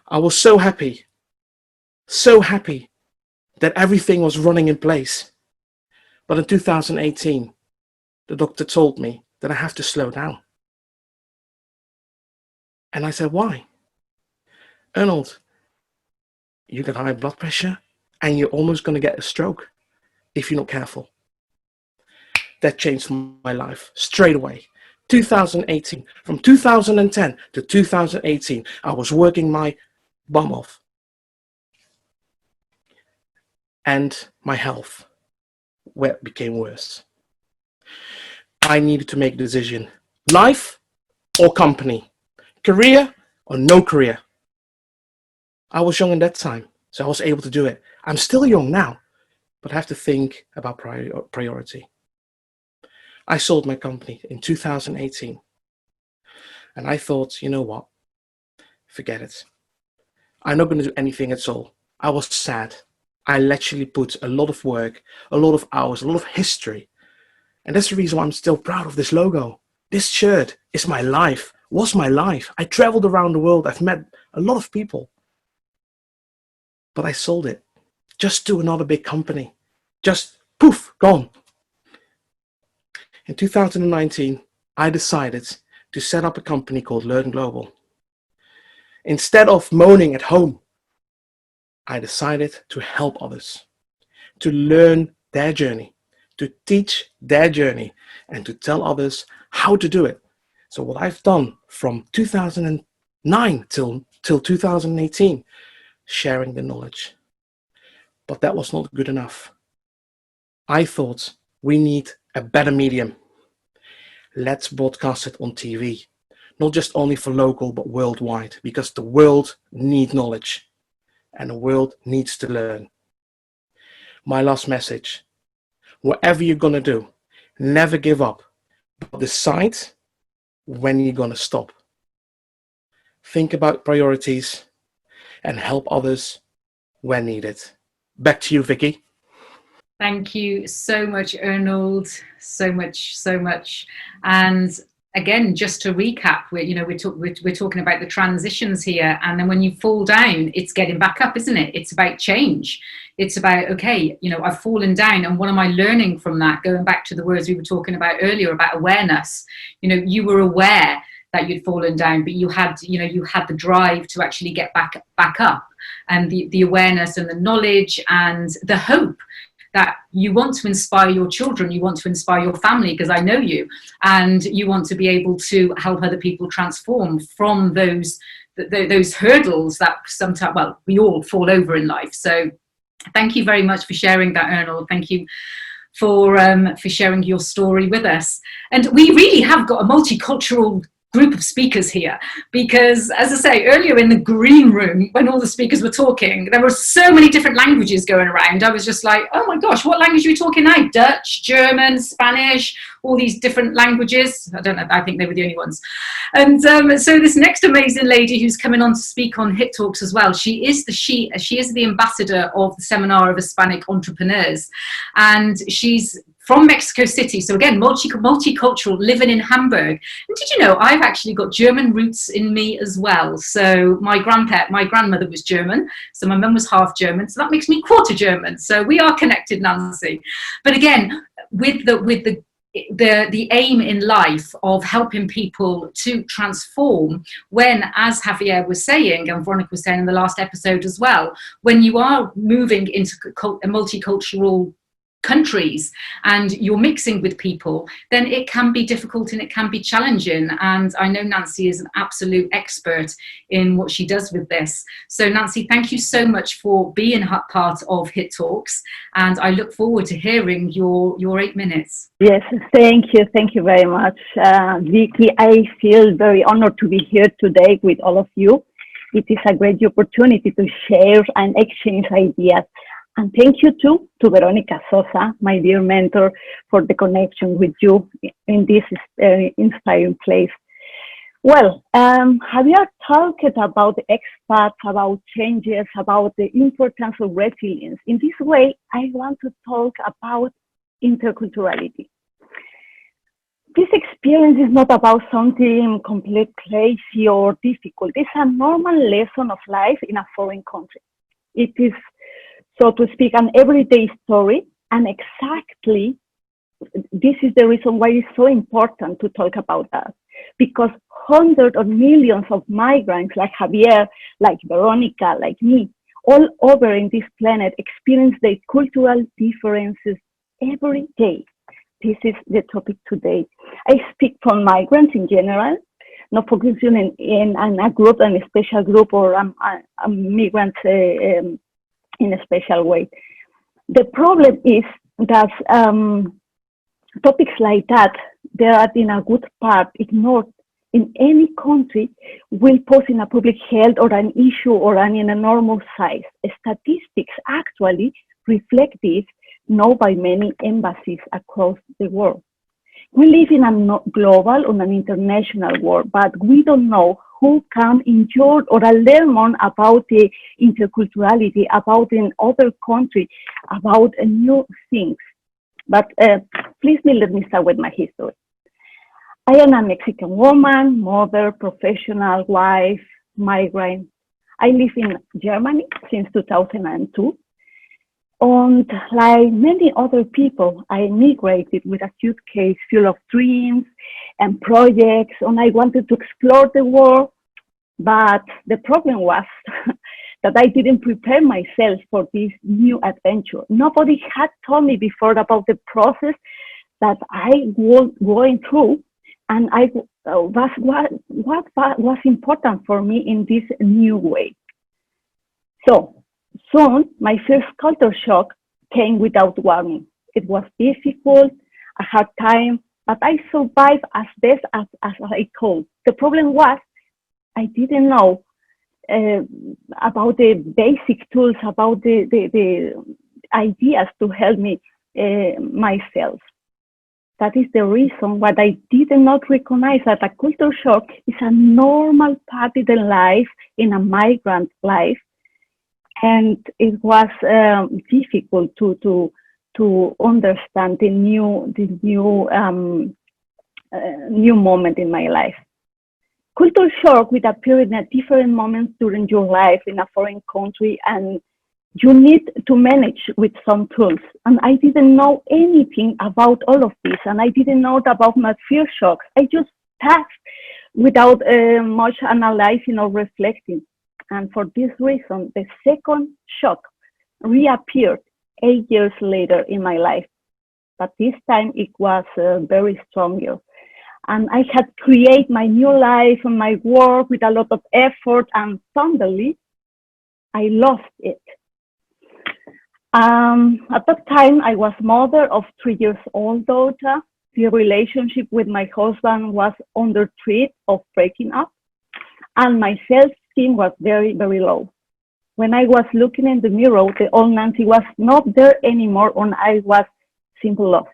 I was so happy that everything was running in place. But in 2018, the doctor told me that I have to slow down. And I said, why? Arnold, you got high blood pressure and you're almost going to get a stroke if you're not careful. That changed my life straight away. 2018, from 2010 to 2018, I was working my bum off. And my health became worse. I needed to make a decision. Life or company? Career or no career? I was young at that time, so I was able to do it. I'm still young now, but I have to think about priority. I sold my company in 2018. And I thought, you know what? Forget it. I'm not going to do anything at all. I was sad. I literally put a lot of work, a lot of hours, a lot of history. And that's the reason why I'm still proud of this logo. This shirt is my life, was my life. I traveled around the world. I've met a lot of people. But I sold it just to another big company. Just poof, gone. In 2019, I decided to set up a company called Learn Global. Instead of moaning at home, I decided to help others, to learn their journey, to teach their journey, and to tell others how to do it. So what I've done from 2009 till 2018, sharing the knowledge. But that was not good enough. I thought we need a better medium. Let's broadcast it on TV, not just only for local, but worldwide, because the world needs knowledge and the world needs to learn. My last message, whatever you're gonna do, never give up, but decide when you're gonna stop. Think about priorities and help others when needed. Back to you, Vicky. Thank you so much, Arnold. So much. And again, just to recap, we're talking about the transitions here, and then when you fall down, it's getting back up, isn't it? It's about change. It's about, okay, I've fallen down, and what am I learning from that? Going back to the words we were talking about earlier about awareness. You were aware that you'd fallen down, but you had the drive to actually get back up, and the awareness and the knowledge and the hope that you want to inspire your children, you want to inspire your family, because I know you, and you want to be able to help other people transform from those hurdles that sometimes, well, we all fall over in life. So thank you very much for sharing that, Arnold. Thank you for sharing your story with us. And we really have got a multicultural group of speakers here, because as I say earlier in the green room, when all the speakers were talking, there were so many different languages going around. I was just like, oh my gosh, what language are we talking now? Dutch, German, Spanish, all these different languages. I don't know, I think they were the only ones. And so this next amazing lady who's coming on to speak on Hit Talks as well, she is the ambassador of the Seminar of Hispanic Entrepreneurs, and she's from Mexico City. So again, multicultural, living in Hamburg. And did you know I've actually got German roots in me as well? So my grandmother was German, so my mum was half German, so that makes me quarter German. So we are connected, Nancy. But again, with the aim in life of helping people to transform, when, as Javier was saying, and Veronica was saying in the last episode as well, when you are moving into a multicultural countries and you're mixing with people, then it can be difficult and it can be challenging. And I know Nancy is an absolute expert in what she does with this. So Nancy, thank you so much for being part of Hit Talks, and I look forward to hearing your 8 minutes. Yes, thank you very much, Vicky. I feel very honored to be here today with all of you. It is a great opportunity to share and exchange ideas. And thank you too to Veronica Sosa, my dear mentor, for the connection with you in this inspiring place. Well, Javier talked about the expats, about changes, about the importance of resilience. In this way, I want to talk about interculturality. This experience is not about something completely crazy or difficult. It's a normal lesson of life in a foreign country. It is, so to speak, an everyday story, and exactly this is the reason why it's so important to talk about that, because hundreds of millions of migrants like Javier, like Veronica, like me, all over in this planet experience the cultural differences every day. This is the topic today. I speak for migrants in general, not focusing in a group, in a special group, or migrants in a special way. The problem is that topics like that, they are in a good part ignored in any country, will pose in a public health or an issue or in a normal size. Statistics actually reflect this, known by many embassies across the world. We live in a global or an international world, but we don't know who can enjoy or learn more about the interculturality, about in other countries, about new things. But please let me start with my history. I am a Mexican woman, mother, professional, wife, migrant. I live in Germany since 2002. And like many other people, I migrated with a suitcase full of dreams and projects, and I wanted to explore the world. But the problem was that I didn't prepare myself for this new adventure. Nobody had told me before about the process that I was going through, and what was important for me in this new way. So soon, my first culture shock came without warning. It was difficult, a hard time, but I survived as best as I could. The problem was I didn't know about the basic tools, about the ideas to help me myself. That is the reason why I did not recognize that a culture shock is a normal part of the life in a migrant life. And it was difficult to understand the new moment in my life. Culture shock will appear in a different moments during your life in a foreign country, and you need to manage with some tools. And I didn't know anything about all of this, and I didn't know about my fear shocks. I just passed without much analyzing or reflecting. And for this reason, the second shock reappeared 8 years later in my life. But this time it was very stronger. And I had created my new life and my work with a lot of effort, and suddenly I lost it. At that time, I was mother of 3-year-old daughter. The relationship with my husband was under threat of breaking up, and my self-esteem was very, very low. When I was looking in the mirror, the old Nancy was not there anymore, and I was simply lost.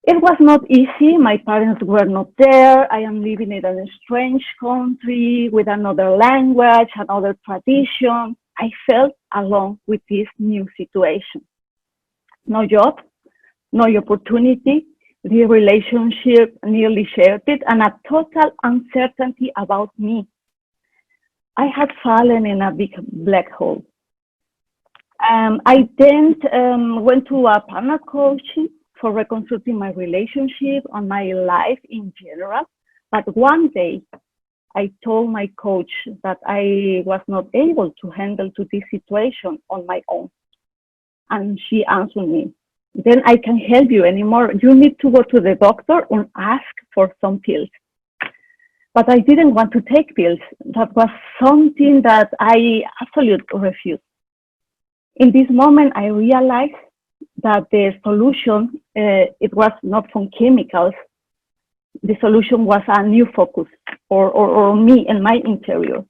It was not easy. My parents were not there. I am living in a strange country with another language, another tradition. I felt alone with this new situation. No job, no opportunity, the relationship nearly shattered, and a total uncertainty about me. I had fallen in a big black hole. I then went to a partner coaching for reconstructing my relationship and my life in general. But one day, I told my coach that I was not able to handle to this situation on my own. And she answered me, then I can't help you anymore. You need to go to the doctor and ask for some pills. But I didn't want to take pills. That was something that I absolutely refused. In this moment, I realized that the solution, it was not from chemicals. The solution was a new focus, or me and my interior.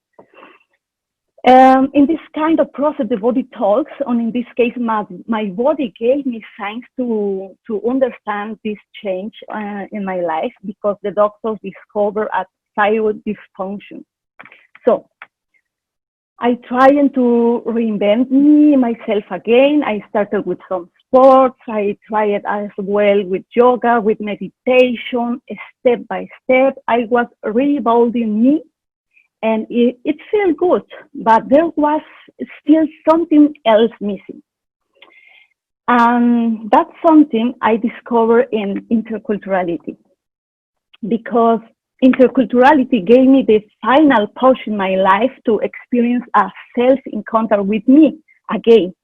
In this kind of process, the body talks, and in this case, my body gave me signs to understand this change in my life, because the doctors discovered a thyroid dysfunction. So I tried to reinvent myself again. I started with some sports. I tried as well with yoga, with meditation, step by step. I was rebuilding me, and it felt good, but there was still something else missing. And that's something I discovered in interculturality, because interculturality gave me the final push in my life to experience a self-encounter with me again,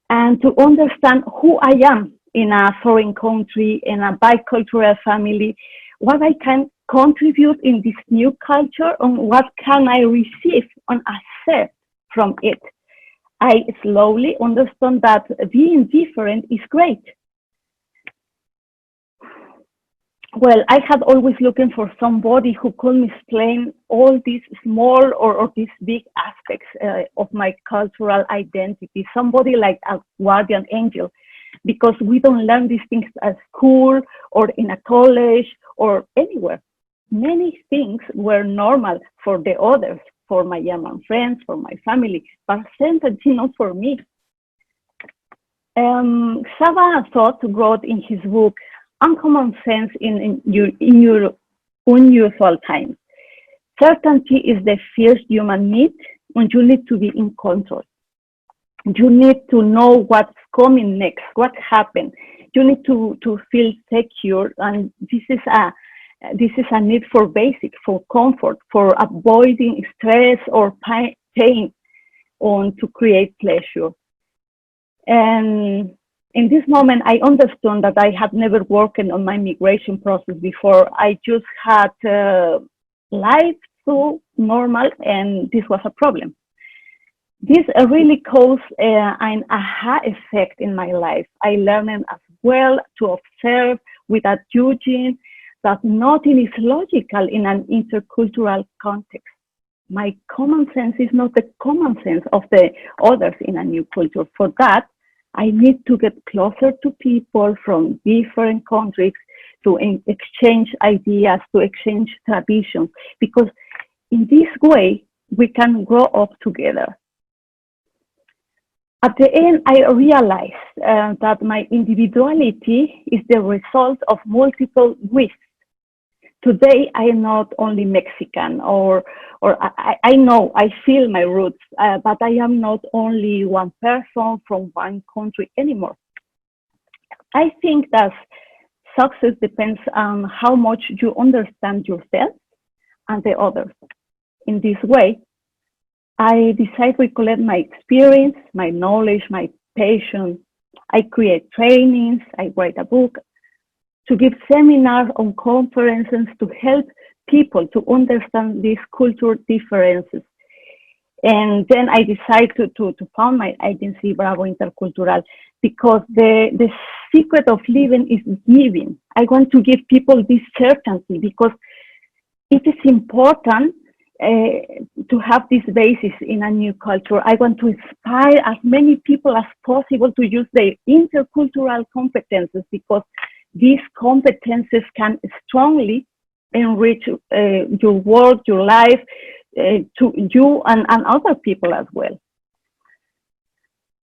and to understand who I am in a foreign country, in a bicultural family, what I can contribute in this new culture, and what can I receive and accept from it. I slowly understand that being different is great. Well, I had always looking for somebody who could explain all these small or these big aspects of my cultural identity, somebody like a guardian angel, because we don't learn these things at school or in a college or anywhere. Many things were normal for the others, for my German friends, for my family, but certainly not for me. Sava Thought wrote in his book, uncommon sense in your unusual times. Certainty is the first human need, and you need to be in control. You need to know what's coming next, what happened. You need to feel secure, and this is a need for basic, for comfort, for avoiding stress or pain, and to create pleasure. And in this moment, I understood that I had never worked on my migration process before. I just had life so normal, and this was a problem. This really caused an aha effect in my life. I learned as well to observe without judging that nothing is logical in an intercultural context. My common sense is not the common sense of the others in a new culture. For that, I need to get closer to people from different countries to exchange ideas, to exchange traditions, because in this way, we can grow up together. At the end, I realized that my individuality is the result of multiple wishes. Today, I am not only Mexican, or I know, I feel my roots, but I am not only one person from one country anymore. I think that success depends on how much you understand yourself and the others. In this way, I decide to collect my experience, my knowledge, my passion. I create trainings, I write a book, to give seminars on conferences to help people to understand these cultural differences. And then I decided to found my agency, Bravo Intercultural, because the secret of living is giving. I want to give people this certainty because it is important to have this basis in a new culture. I want to inspire as many people as possible to use their intercultural competences, because these competences can strongly enrich your work, your life, to you and other people as well.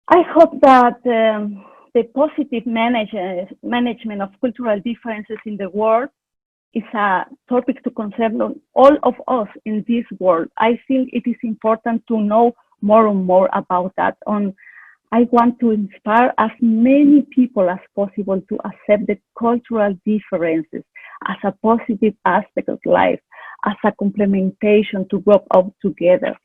I hope that the positive management of cultural differences in the world is a topic to concern all of us in this world. I feel it is important to know more and more about that. I want to inspire as many people as possible to accept the cultural differences as a positive aspect of life, as a complementation to grow up together.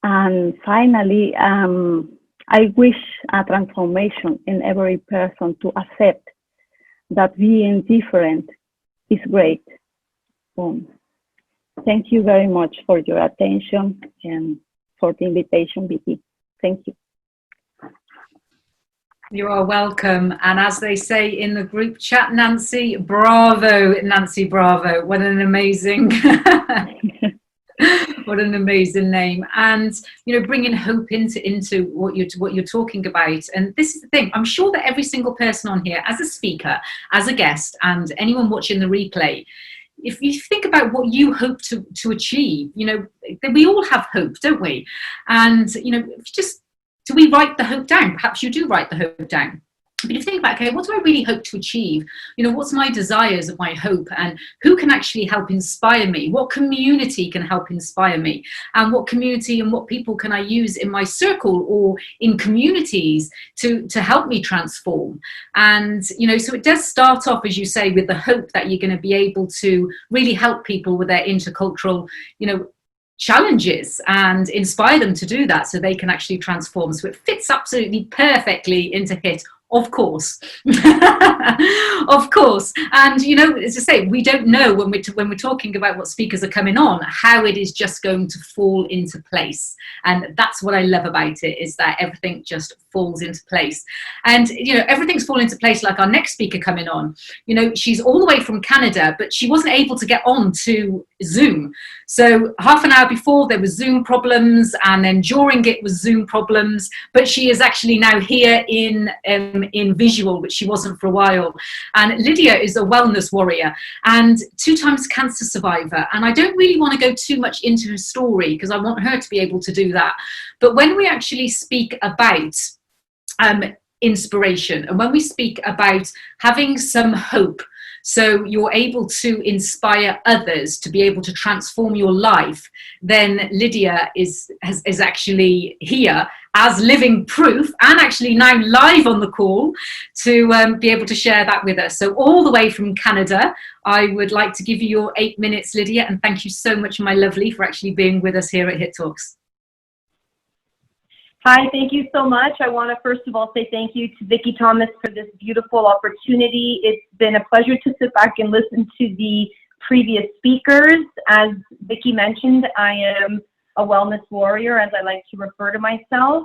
And finally, I wish a transformation in every person to accept that being different is great. Thank you very much for your attention and for the invitation, Vicky. Thank you. You are welcome. And as they say in the group chat, Nancy, bravo, Nancy, bravo. What an amazing, what an amazing name. And, you know, bringing hope into what you're talking about. And this is the thing, I'm sure that every single person on here, as a speaker, as a guest, and anyone watching the replay, if you think about what you hope to achieve, you know, we all have hope, don't we? And, you know, do we write the hope down? Perhaps you do write the hope down. But if you think about, okay, what do I really hope to achieve? You know, what's my desires of my hope, and who can actually help inspire me? What community can help inspire me? And what community and what people can I use in my circle or in communities to help me transform? And, you know, so it does start off, as you say, with the hope that you're going to be able to really help people with their intercultural, you know, challenges and inspire them to do that so they can actually transform. So it fits absolutely perfectly into HIT. Of course, of course. And, you know, as I say, we don't know when we're talking about what speakers are coming on, how it is just going to fall into place. And that's what I love about it, is that everything just falls into place. And, you know, everything's falling into place, like our next speaker coming on. You know, she's all the way from Canada, but she wasn't able to get on to Zoom. So half an hour before there was Zoom problems, and then during it was Zoom problems, but she is actually now here in visual, which she wasn't for a while. And Lydia is a wellness warrior and 2 times cancer survivor. And I don't really want to go too much into her story because I want her to be able to do that. But when we actually speak about inspiration. And when we speak about having some hope, so you're able to inspire others to be able to transform your life, then Lydia is actually here as living proof, and actually now live on the call to be able to share that with us. So all the way from Canada, I would like to give you your 8 minutes, Lydia, and thank you so much, my lovely, for actually being with us here at Hit Talks. Hi, thank you so much. I want to first of all say thank you to Vicki Thomas for this beautiful opportunity. It's been a pleasure to sit back and listen to the previous speakers. As Vicki mentioned, I am a wellness warrior, as I like to refer to myself.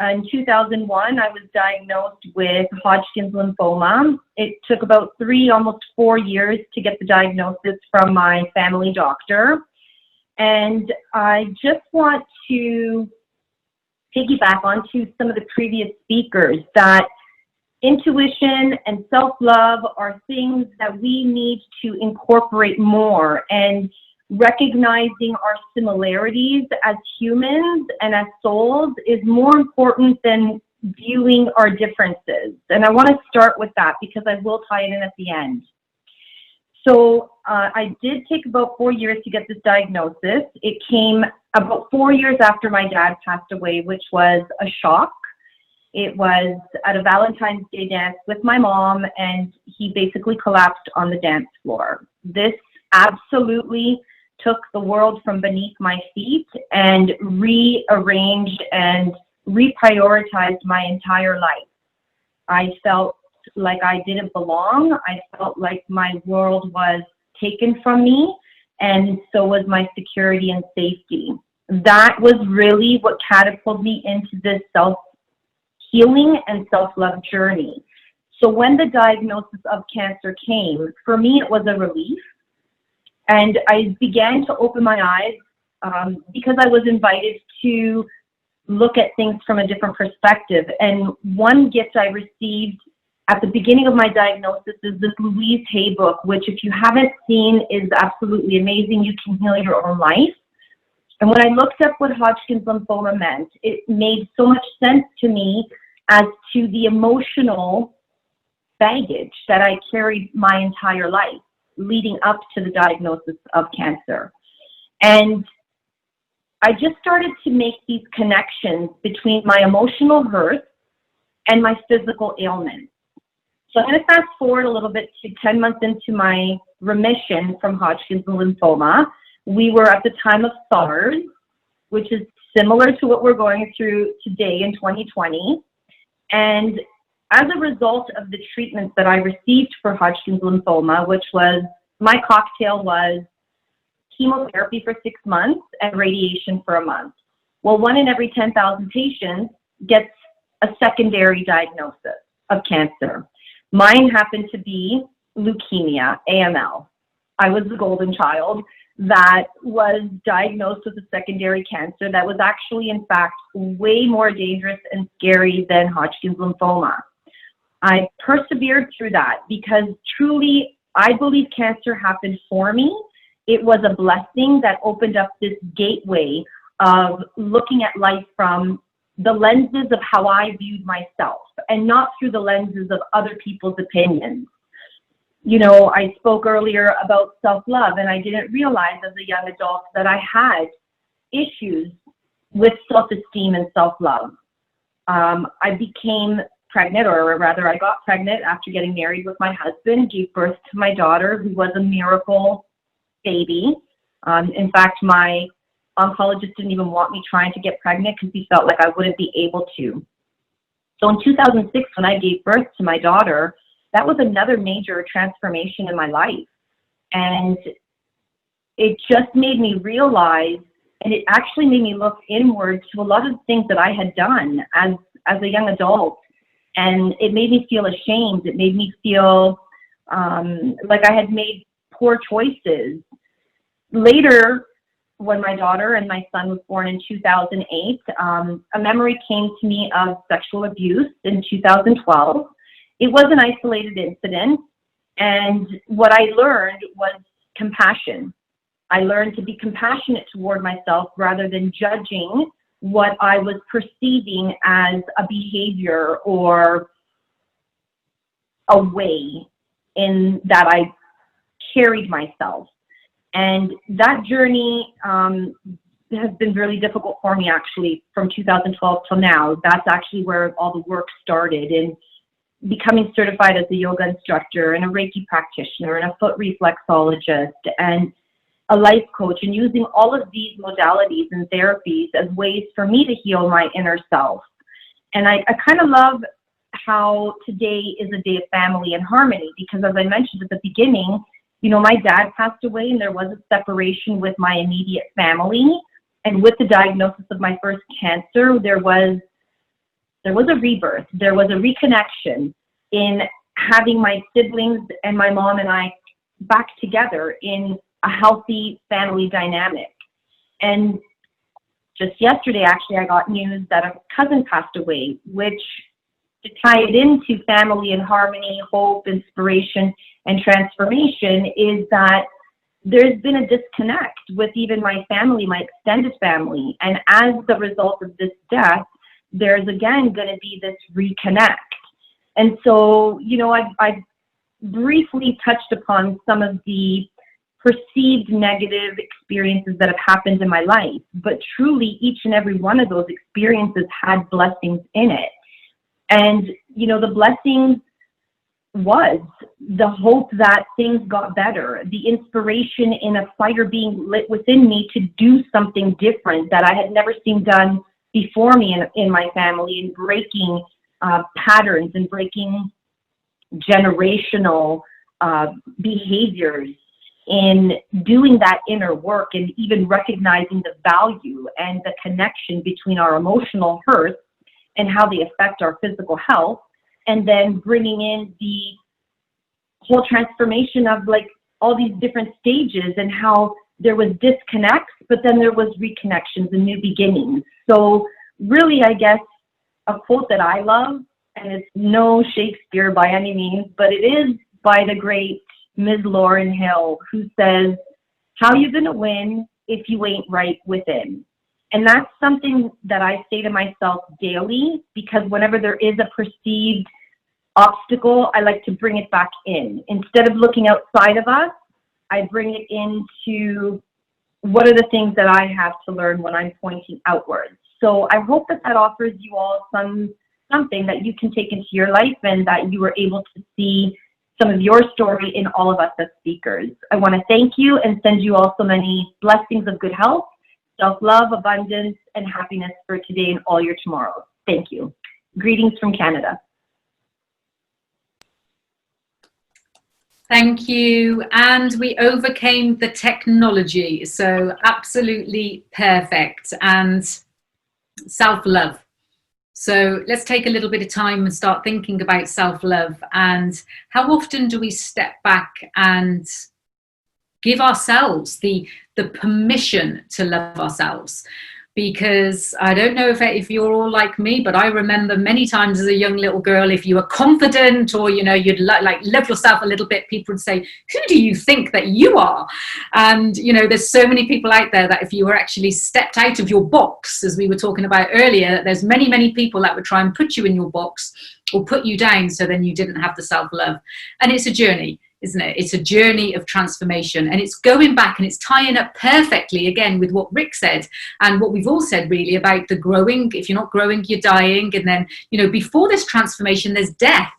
In 2001, I was diagnosed with Hodgkin's lymphoma. It took about 3, almost 4 years to get the diagnosis from my family doctor. And I just want to piggyback onto some of the previous speakers, that intuition and self-love are things that we need to incorporate more, and recognizing our similarities as humans and as souls is more important than viewing our differences. And I want to start with that because I will tie it in at the end. So I did take about 4 years to get this diagnosis. It came about 4 years after my dad passed away, which was a shock. It was at a Valentine's Day dance with my mom, and he basically collapsed on the dance floor. This absolutely took the world from beneath my feet and rearranged and reprioritized my entire life. I felt like I didn't belong. I felt like my world was taken from me, and so was my security and safety. That was really what catapulted me into this self-healing and self-love journey. So when the diagnosis of cancer came, for me it was a relief. And I began to open my eyes because I was invited to look at things from a different perspective. And one gift I received at the beginning of my diagnosis is this Louise Hay book, which if you haven't seen is absolutely amazing. You can heal your own life. And when I looked up what Hodgkin's lymphoma meant, it made so much sense to me as to the emotional baggage that I carried my entire life leading up to the diagnosis of cancer. And I just started to make these connections between my emotional hurt and my physical ailment. So I'm going to fast forward a little bit to 10 months into my remission from Hodgkin's lymphoma. We were at the time of SARS, which is similar to what we're going through today in 2020. And as a result of the treatments that I received for Hodgkin's lymphoma, which was, my cocktail was chemotherapy for 6 months and radiation for a month. Well, 1 in every 10,000 patients gets a secondary diagnosis of cancer. Mine happened to be leukemia, AML. I was the golden child that was diagnosed with a secondary cancer that was actually, in fact, way more dangerous and scary than Hodgkin's lymphoma. I persevered through that because truly, I believe cancer happened for me. It was a blessing that opened up this gateway of looking at life from the lenses of how I viewed myself and not through the lenses of other people's opinions. You know, I spoke earlier about self-love, and I didn't realize as a young adult that I had issues with self-esteem and self-love. I became pregnant, or rather I got pregnant after getting married with my husband, gave birth to my daughter, who was a miracle baby. In fact, my oncologist didn't even want me trying to get pregnant because he felt like I wouldn't be able to. So in 2006, when I gave birth to my daughter, that was another major transformation in my life. And it just made me realize, and it actually made me look inward to a lot of things that I had done as a young adult. And it made me feel ashamed. It made me feel like I had made poor choices. Later, when my daughter and my son was born in 2008, a memory came to me of sexual abuse in 2012. It was an isolated incident, and what I learned was compassion. I learned to be compassionate toward myself rather than judging what I was perceiving as a behavior or a way in that I carried myself. And that journey has been really difficult for me, actually, from 2012 till now. That's actually where all the work started, in becoming certified as a yoga instructor and a Reiki practitioner and a foot reflexologist and a life coach, and using all of these modalities and therapies as ways for me to heal my inner self. And I kind of love how today is a day of family and harmony, because as I mentioned at the beginning, you know, my dad passed away and there was a separation with my immediate family. And with the diagnosis of my first cancer, there was a rebirth. There was a reconnection in having my siblings and my mom and I back together in a healthy family dynamic. And just yesterday, actually, I got news that a cousin passed away, which, to tie it into family and harmony, hope, inspiration, and transformation, is that there's been a disconnect with even my family, my extended family. And as the result of this death, there's again going to be this reconnect. And so, you know, I've briefly touched upon some of the perceived negative experiences that have happened in my life, but truly each and every one of those experiences had blessings in it. And, you know, the blessings was the hope that things got better, the inspiration in a fire being lit within me to do something different that I had never seen done before me in my family, and breaking patterns and breaking generational behaviors, in doing that inner work, and even recognizing the value and the connection between our emotional hurts and how they affect our physical health, and then bringing in the whole transformation of like all these different stages, and how there was disconnects, but then there was reconnections and new beginnings. So really, I guess, a quote that I love, and it's no Shakespeare by any means, but it is by the great Ms. Lauryn Hill, who says, "How you gonna win if you ain't right within?" And that's something that I say to myself daily, because whenever there is a perceived obstacle, I like to bring it back in. Instead of looking outside of us, I bring it into what are the things that I have to learn when I'm pointing outwards. So I hope that that offers you all something that you can take into your life, and that you were able to see some of your story in all of us as speakers. I want to thank you and send you all so many blessings of good health, self-love, abundance, and happiness for today and all your tomorrows. Thank you. Greetings from Canada. Thank you. And we overcame the technology. So absolutely perfect. And self-love. So let's take a little bit of time and start thinking about self-love, and how often do we step back and give ourselves the permission to love ourselves? Because I don't know if you're all like me, but I remember many times as a young little girl, if you were confident, or, you know, you'd like love yourself a little bit, people would say, "Who do you think that you are?" And, you know, there's so many people out there that if you were actually stepped out of your box, as we were talking about earlier, there's many people that would try and put you in your box or put you down, so then you didn't have the self-love. And it's a journey, isn't it? It's a journey of transformation, and it's going back, and it's tying up perfectly again with what Rick said and what we've all said really about the growing. If you're not growing, you're dying. And then, you know, before this transformation, there's death.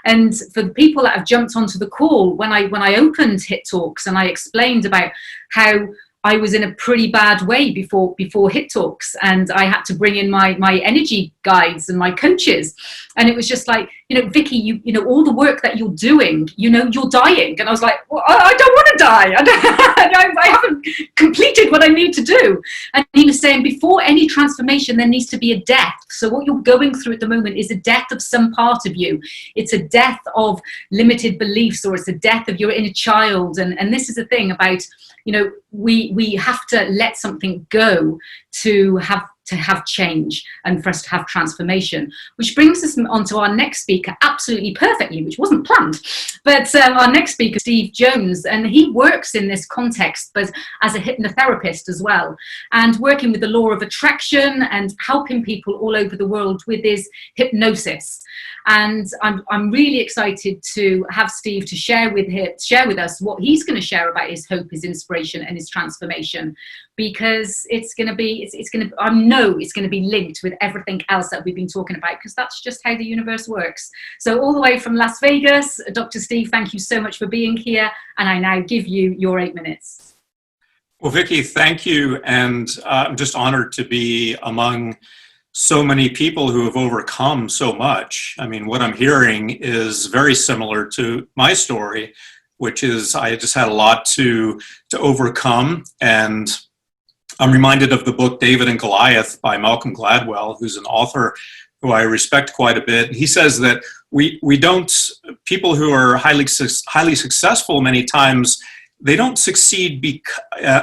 And for the people that have jumped onto the call, when I opened Hit Talks and I explained about how I was in a pretty bad way before Hit Talks, and I had to bring in my energy guides and my coaches, and it was just like, you know, Vicky, you know, all the work that you're doing, you know, you're dying. And I was like, well, I don't want to die. I haven't completed what I need to do. And he was saying, before any transformation, there needs to be a death. So what you're going through at the moment is a death of some part of you. It's a death of limited beliefs, or it's a death of your inner child. And this is the thing about, you know, we have to let something go to have change, and for us to have transformation, which brings us on to our next speaker absolutely perfectly, which wasn't planned. But our next speaker, Steve Jones, and he works in this context, but as a hypnotherapist as well, and working with the law of attraction and helping people all over the world with his hypnosis. And I'm really excited to have Steve to share with us what he's going to share about his hope, his inspiration, and his transformation, because I know it's going to be linked with everything else that we've been talking about, because that's just how the universe works. So all the way from Las Vegas, Dr. Steve, thank you so much for being here, and I now give you your 8 minutes. Well, Vicky, thank you, and I'm just honored to be among so many people who have overcome so much. I mean, what I'm hearing is very similar to my story, which is I just had a lot to overcome. And I'm reminded of the book David and Goliath by Malcolm Gladwell, who's an author who I respect quite a bit. He says that people who are highly successful many times, they don't succeed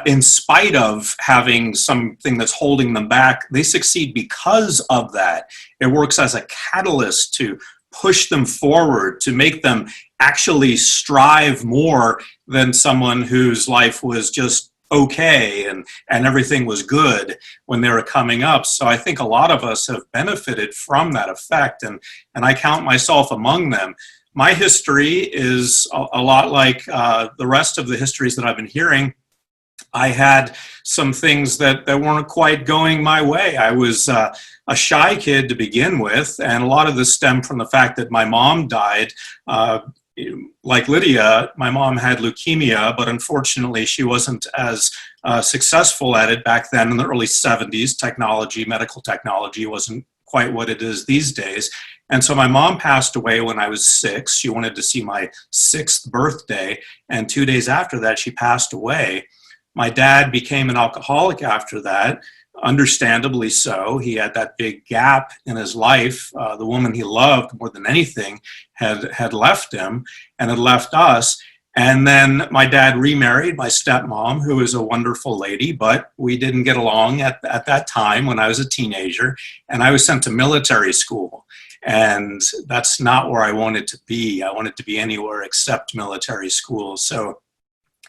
in spite of having something that's holding them back. They succeed because of that. It works as a catalyst to push them forward, to make them actually strive more than someone whose life was just okay and everything was good when they were coming up. So I think a lot of us have benefited from that effect, and I count myself among them. My history is a lot like the rest of the histories that I've been hearing. I had some things that weren't quite going my way. I was a shy kid to begin with, and a lot of this stemmed from the fact that my mom died. Like Lydia, my mom had leukemia, but unfortunately she wasn't as successful at it back then in the early 70s. Medical technology wasn't quite what it is these days. And so my mom passed away when I was 6. She wanted to see my 6th birthday, and 2 days after that, she passed away. My dad became an alcoholic after that, understandably so. He had that big gap in his life. The woman he loved more than anything had left him and had left us. And then my dad remarried my stepmom, who is a wonderful lady, but we didn't get along at that time when I was a teenager, and I was sent to military school. And that's not where I wanted to be. I wanted to be anywhere except military school. So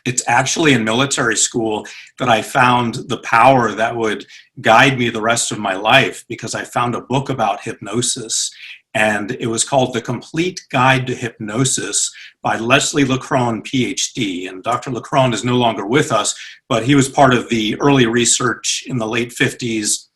it's actually in military school that I found the power that would guide me the rest of my life, because I found a book about hypnosis, and it was called The Complete Guide to Hypnosis by Leslie Leckrone, PhD. And Dr. Leckrone is no longer with us, but he was part of the early research in the late 50s,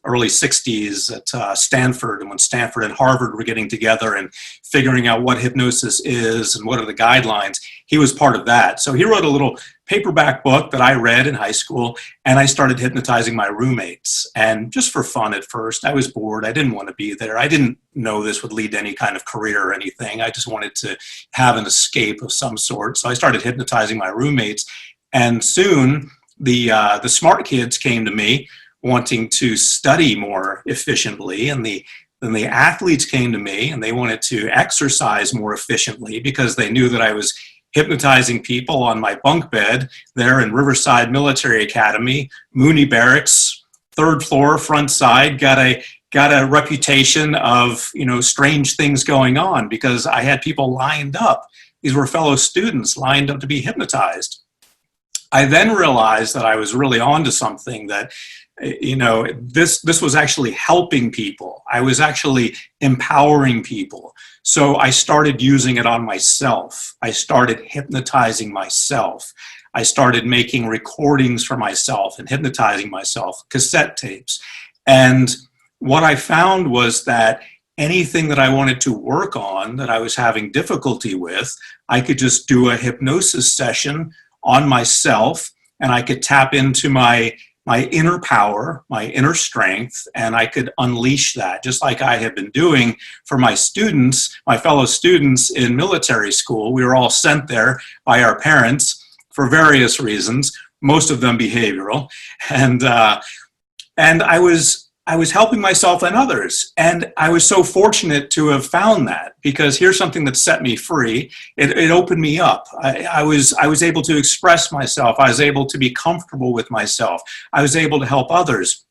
early 60s at Stanford, and when Stanford and Harvard were getting together and figuring out what hypnosis is and what are the guidelines, he was part of that. So he wrote a little paperback book that I read in high school, and I started hypnotizing my roommates. And just for fun at first, I was bored. I didn't want to be there. I didn't know this would lead to any kind of career or anything. I just wanted to have an escape of some sort. So I started hypnotizing my roommates, and soon the smart kids came to me wanting to study more efficiently, and the athletes came to me and they wanted to exercise more efficiently, because they knew that I was hypnotizing people on my bunk bed there in Riverside Military Academy, Mooney Barracks, 3rd floor, front side. Got a reputation of, strange things going on, because I had people lined up. These were fellow students lined up to be hypnotized. I then realized that I was really onto something, that this was actually helping people. I was actually empowering people. So I started using it on myself. I started hypnotizing myself. I started making recordings for myself and hypnotizing myself, cassette tapes. And what I found was that anything that I wanted to work on that I was having difficulty with, I could just do a hypnosis session on myself, and I could tap into my inner power, my inner strength, and I could unleash that, just like I had been doing for my students, my fellow students in military school. We were all sent there by our parents for various reasons, most of them behavioral, and I was helping myself and others, and I was so fortunate to have found that, because here's something that set me free. It opened me up. I was able to express myself. I was able to be comfortable with myself. I was able to help others.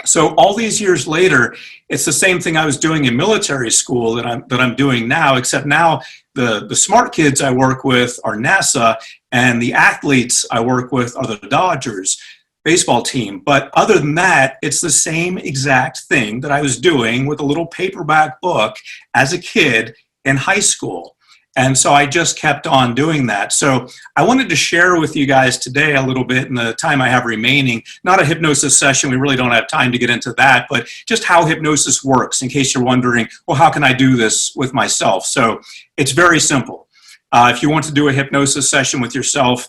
So all these years later, it's the same thing I was doing in military school that I'm doing now, except now the smart kids I work with are NASA, and the athletes I work with are the Dodgers baseball team. But other than that, it's the same exact thing that I was doing with a little paperback book as a kid in high school. And so I just kept on doing that. So I wanted to share with you guys today a little bit in the time I have remaining, not a hypnosis session, we really don't have time to get into that, but just how hypnosis works in case you're wondering, well, how can I do this with myself? So it's very simple. If you want to do a hypnosis session with yourself,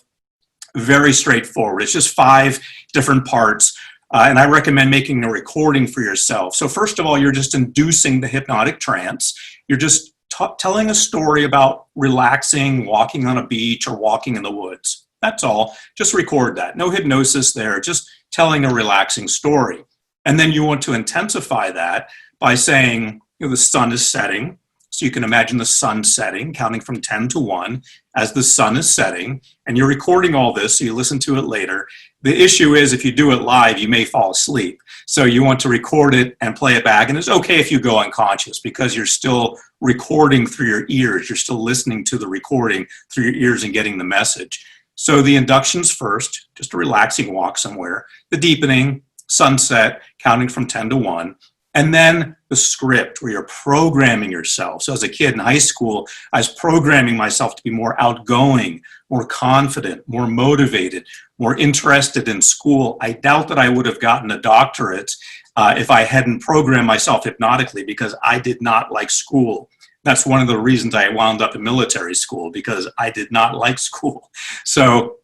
very straightforward. It's just 5 different parts. And I recommend making a recording for yourself. So first of all, you're just inducing the hypnotic trance. You're just telling a story about relaxing, walking on a beach or walking in the woods. That's all. Just record that. No hypnosis there, just telling a relaxing story. And then you want to intensify that by saying, you know, the sun is setting. So you can imagine the sun setting, counting from 10 to 1 as the sun is setting. And you're recording all this, so you listen to it later. The issue is if you do it live, you may fall asleep. So you want to record it and play it back. And it's okay if you go unconscious because you're still recording through your ears. You're still listening to the recording through your ears and getting the message. So the inductions first, just a relaxing walk somewhere. The deepening, sunset, counting from 10 to 1. And then the script where you're programming yourself. So as a kid in high school, I was programming myself to be more outgoing, more confident, more motivated, more interested in school. I doubt that I would have gotten a doctorate if I hadn't programmed myself hypnotically because I did not like school. That's one of the reasons I wound up in military school, because I did not like school. So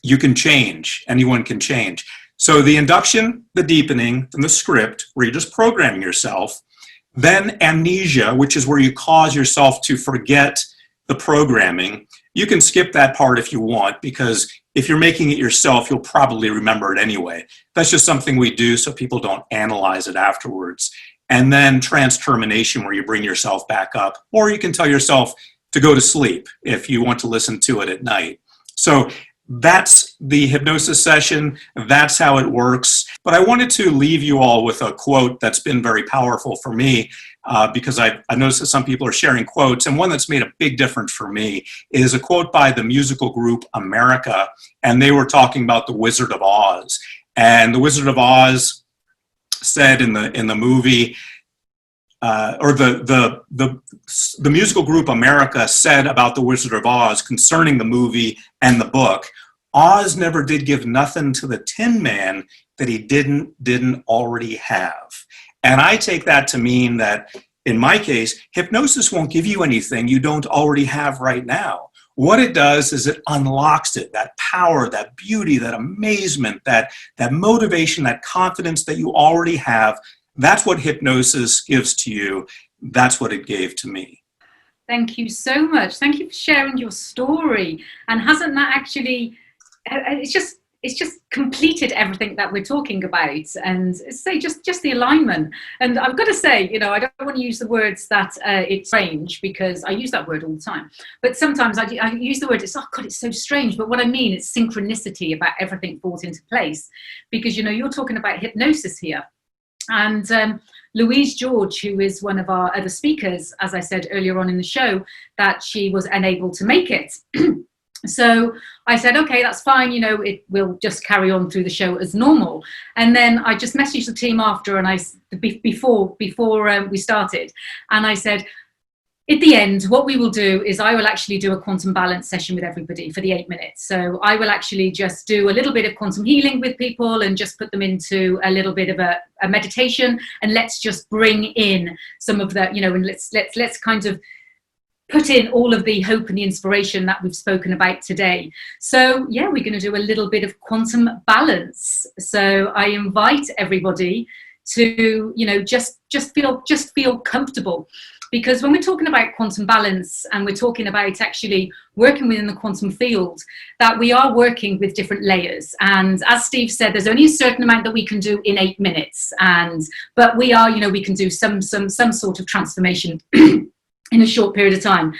you can change, anyone can change. So the induction, the deepening, and the script, where you're just programming yourself. Then amnesia, which is where you cause yourself to forget the programming. You can skip that part if you want, because if you're making it yourself, you'll probably remember it anyway. That's just something we do so people don't analyze it afterwards. And then trans-termination, where you bring yourself back up, or you can tell yourself to go to sleep if you want to listen to it at night. So that's the hypnosis session. That's how it works. But I wanted to leave you all with a quote that's been very powerful for me because I've noticed that some people are sharing quotes. And one that's made a big difference for me is a quote by the musical group America. And they were talking about the Wizard of Oz. And the Wizard of Oz said in the movie, or the musical group America said about the Wizard of Oz concerning the movie and the book, Oz never did give nothing to the Tin Man that he didn't already have. And I take that to mean that, in my case, hypnosis won't give you anything you don't already have right now. What it does is it unlocks it, that power, that beauty, that amazement, that motivation, that confidence that you already have. That's what hypnosis gives to you. That's what it gave to me. Thank you so much. Thank you for sharing your story. And hasn't that actually, it's just completed everything that we're talking about, and say just the alignment. And I've got to say, you know, I don't want to use the words that it's strange, because I use that word all the time. But sometimes I use the word, oh God, it's so strange. But what I mean is synchronicity, about everything falls into place. Because, you know, you're talking about hypnosis here. And Louise George, who is one of our other speakers, as I said earlier on in the show, that she was unable to make it. So I said, okay, that's fine. You know, we'll just carry on through the show as normal. And then I just messaged the team after, and before we started, and I said, at the end, what we will do is I will actually do a quantum balance session with everybody for the 8 minutes. So I will actually just do a little bit of quantum healing with people and just put them into a little bit of a meditation, and let's just bring in some of the, you know, and let's kind of put in all of the hope and the inspiration that we've spoken about today. So yeah, we're going to do a little bit of quantum balance. So I invite everybody to, you know, just feel comfortable. Because when we're talking about quantum balance, and we're talking about actually working within the quantum field, that we are working with different layers. And as Steve said, there's only a certain amount that we can do in 8 minutes. But we are, you know, we can do some sort of transformation in a short period of time.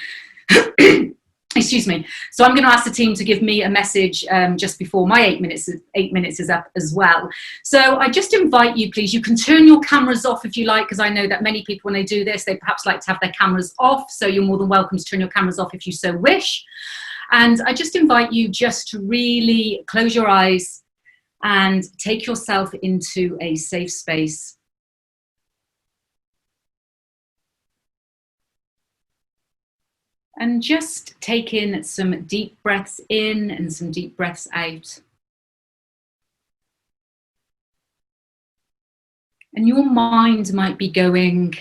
Excuse excuse me. So I'm going to ask the team to give me a message just before my 8 minutes is up as well. So I just invite you, please, you can turn your cameras off if you like, because I know that many people, when they do this, they perhaps like to have their cameras off. So you're more than welcome to turn your cameras off if you so wish. And I just invite you just to really close your eyes and take yourself into a safe space. And just take in some deep breaths in and some deep breaths out. And your mind might be going,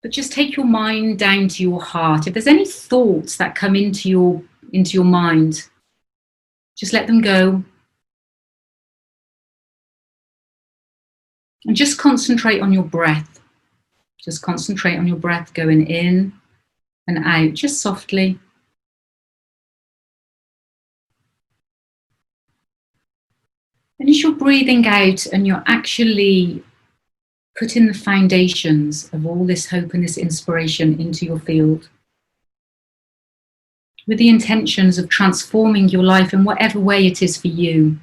but just take your mind down to your heart. If there's any thoughts that come into your mind, just let them go. And just concentrate on your breath. Just concentrate on your breath going in and out, just softly. And as you're breathing out and you're actually putting the foundations of all this hope and this inspiration into your field, with the intentions of transforming your life in whatever way it is for you.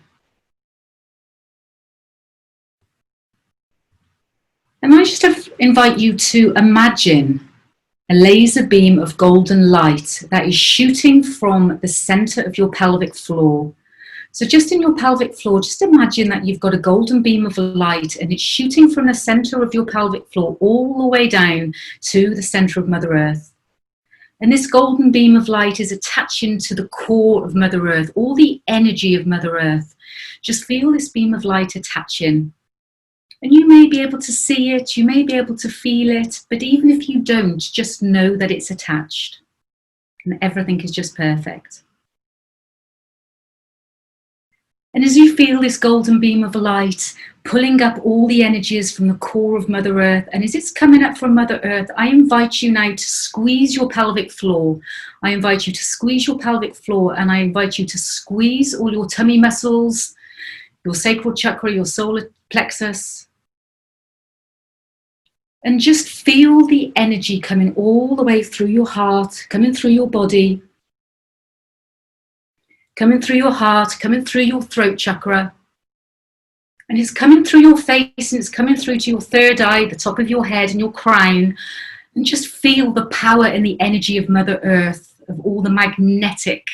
And I just invite you to imagine a laser beam of golden light that is shooting from the center of your pelvic floor. So just in your pelvic floor, just imagine that you've got a golden beam of light and it's shooting from the center of your pelvic floor all the way down to the center of Mother Earth. And this golden beam of light is attaching to the core of Mother Earth, all the energy of Mother Earth. Just feel this beam of light attaching. And you may be able to see it, you may be able to feel it, but even if you don't, just know that it's attached and everything is just perfect. And as you feel this golden beam of light pulling up all the energies from the core of Mother Earth, and as it's coming up from Mother Earth, I invite you now to squeeze your pelvic floor. I invite you to squeeze your pelvic floor, and I invite you to squeeze all your tummy muscles, your sacral chakra, your solar plexus. And just feel the energy coming all the way through your heart, coming through your body, coming through your heart, coming through your throat chakra. And it's coming through your face and it's coming through to your third eye, the top of your head and your crown. And just feel the power and the energy of Mother Earth, of all the magnetic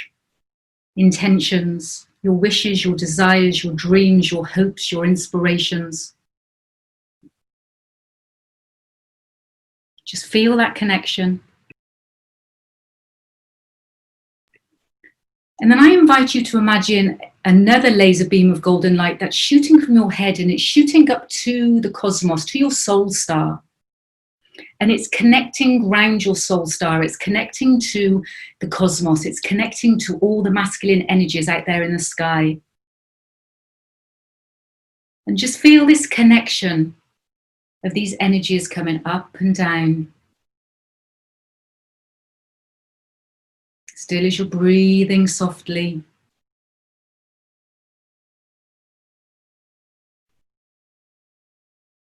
intentions, your wishes, your desires, your dreams, your hopes, your inspirations. Just feel that connection. And then I invite you to imagine another laser beam of golden light that's shooting from your head, and it's shooting up to the cosmos, to your soul star. And it's connecting round your soul star. It's connecting to the cosmos. It's connecting to all the masculine energies out there in the sky. And just feel this connection of these energies coming up and down. Still as you're breathing softly.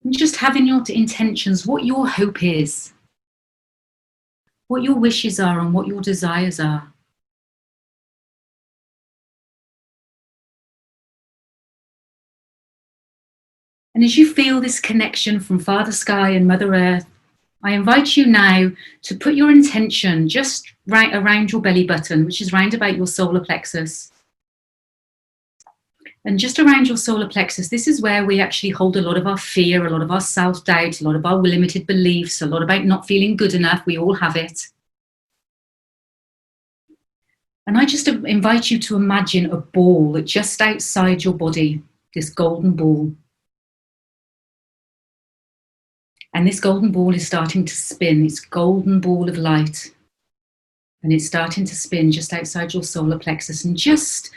And just having your intentions, what your hope is, what your wishes are and what your desires are. And as you feel this connection from Father Sky and Mother Earth, I invite you now to put your intention just right around your belly button, which is round about your solar plexus. And just around your solar plexus, this is where we actually hold a lot of our fear, a lot of our self-doubt, a lot of our limited beliefs, a lot about not feeling good enough. We all have it. And I just invite you to imagine a ball just outside your body, this golden ball. And this golden ball is starting to spin, this golden ball of light. And it's starting to spin just outside your solar plexus. And just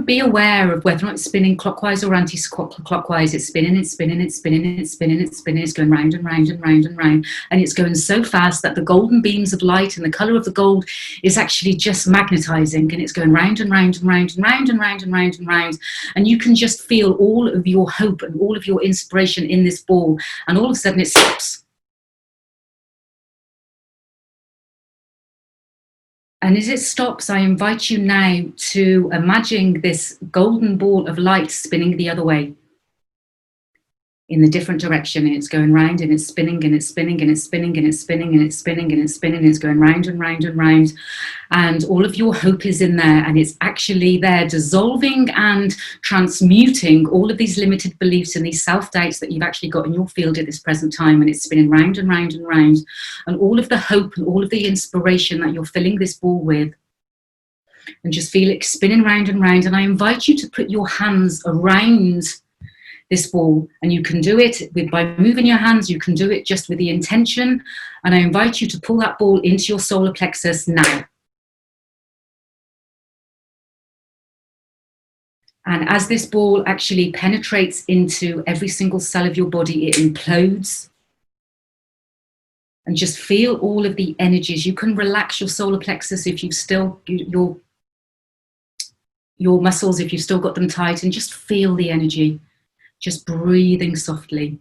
be aware of whether or not it's spinning clockwise or anti-clockwise. It's spinning, it's spinning, it's spinning, it's spinning, it's spinning. It's going round and round and round and round. And it's going so fast that the golden beams of light and the colour of the gold is actually just magnetising. And it's going round and round and round and round and round and round and round. And you can just feel all of your hope and all of your inspiration in this ball. And all of a sudden it stops. And as it stops, I invite you now to imagine this golden ball of light spinning the other way, in the different direction, and it's going round and it's spinning and it's spinning and it's spinning and it's spinning and it's spinning and it's spinning and it's going round and round and round, and all of your hope is in there, and it's actually there dissolving and transmuting all of these limited beliefs and these self-doubts that you've actually got in your field at this present time, and it's spinning round and round and round, and all of the hope and all of the inspiration that you're filling this ball with, and just feel it spinning round and round. And I invite you to put your hands around this ball, and you can do it by moving your hands, you can do it just with the intention, and I invite you to pull that ball into your solar plexus now. And as this ball actually penetrates into every single cell of your body, it implodes. And just feel all of the energies. You can relax your solar plexus if you've still, your muscles, if you've still got them tight, and just feel the energy. Just breathing softly.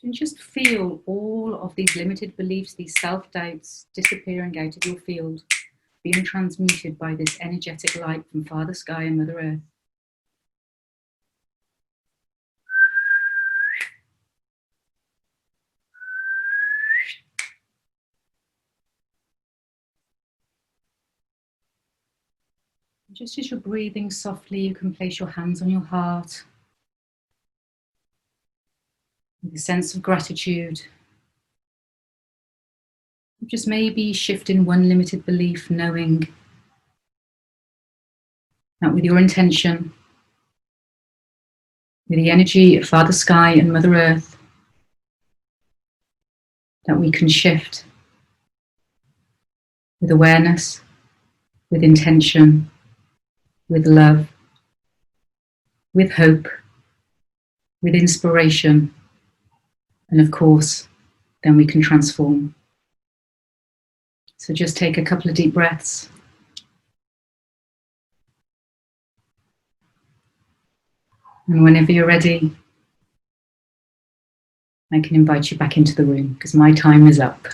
And just feel all of these limited beliefs, these self-doubts disappearing out of your field, being transmuted by this energetic light from Father Sky and Mother Earth. Just as you're breathing softly, you can place your hands on your heart with a sense of gratitude. Just maybe shifting one limited belief, knowing that with your intention, with the energy of Father Sky and Mother Earth, that we can shift with awareness, with intention, with love, with hope, with inspiration, and of course, then we can transform. So just take a couple of deep breaths. And whenever you're ready, I can invite you back into the room because my time is up.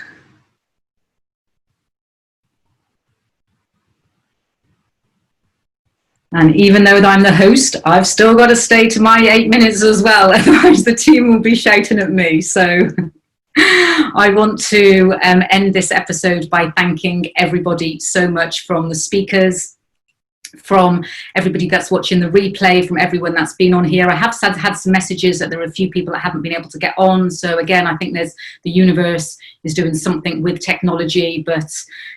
And even though I'm the host, I've still got to stay to my 8 minutes as well, otherwise the team will be shouting at me. So I want to end this episode by thanking everybody so much, from the speakers, from everybody that's watching the replay, from everyone that's been on here. I have had some messages that there are a few people that haven't been able to get on. So again, I think the universe is doing something with technology, but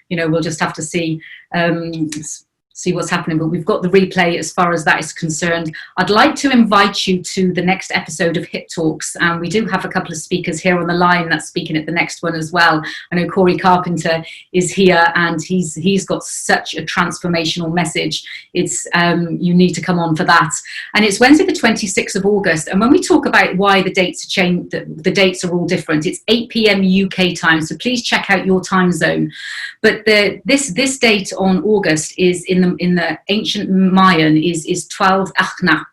you know, we'll just have to see what's happening. But we've got the replay as far as that is concerned. I'd like to invite you to the next episode of Hit Talks, and we do have a couple of speakers here on the line that's speaking at the next one as well. I know Corey Carpenter is here, and he's got such a transformational message. It's you need to come on for that. And it's Wednesday the 26th of August, and when we talk about why the dates are changed, the dates are all different, it's 8 p.m. UK time, so please check out your time zone. But this date on August is in the ancient Mayan is 12 Achna.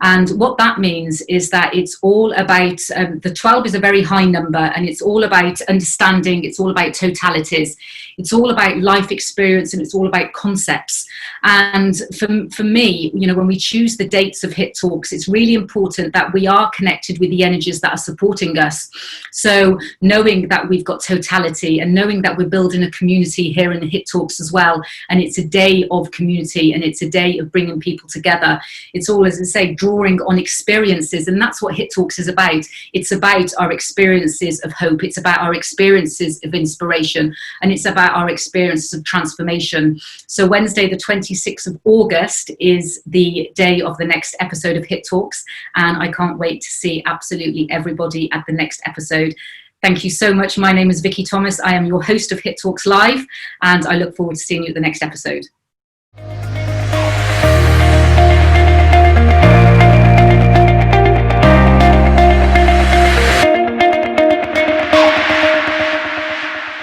And what that means is that it's all about, the 12 is a very high number, and it's all about understanding, it's all about totalities, it's all about life experience, and it's all about concepts. And for me, you know, when we choose the dates of Hit Talks, it's really important that we are connected with the energies that are supporting us. So knowing that we've got totality, and knowing that we're building a community here in the Hit Talks as well, and it's a day of community, and it's a day of bringing people together. It's all, as I say, drawing on experiences, and that's what Hit Talks is about. It's about our experiences of hope, it's about our experiences of inspiration, and it's about our experiences of transformation. So Wednesday the 26th of August is the day of the next episode of Hit Talks, and I can't wait to see absolutely everybody at the next episode. Thank you so much. My name is Vicky Thomas. I am your host of Hit Talks Live, and I look forward to seeing you at the next episode.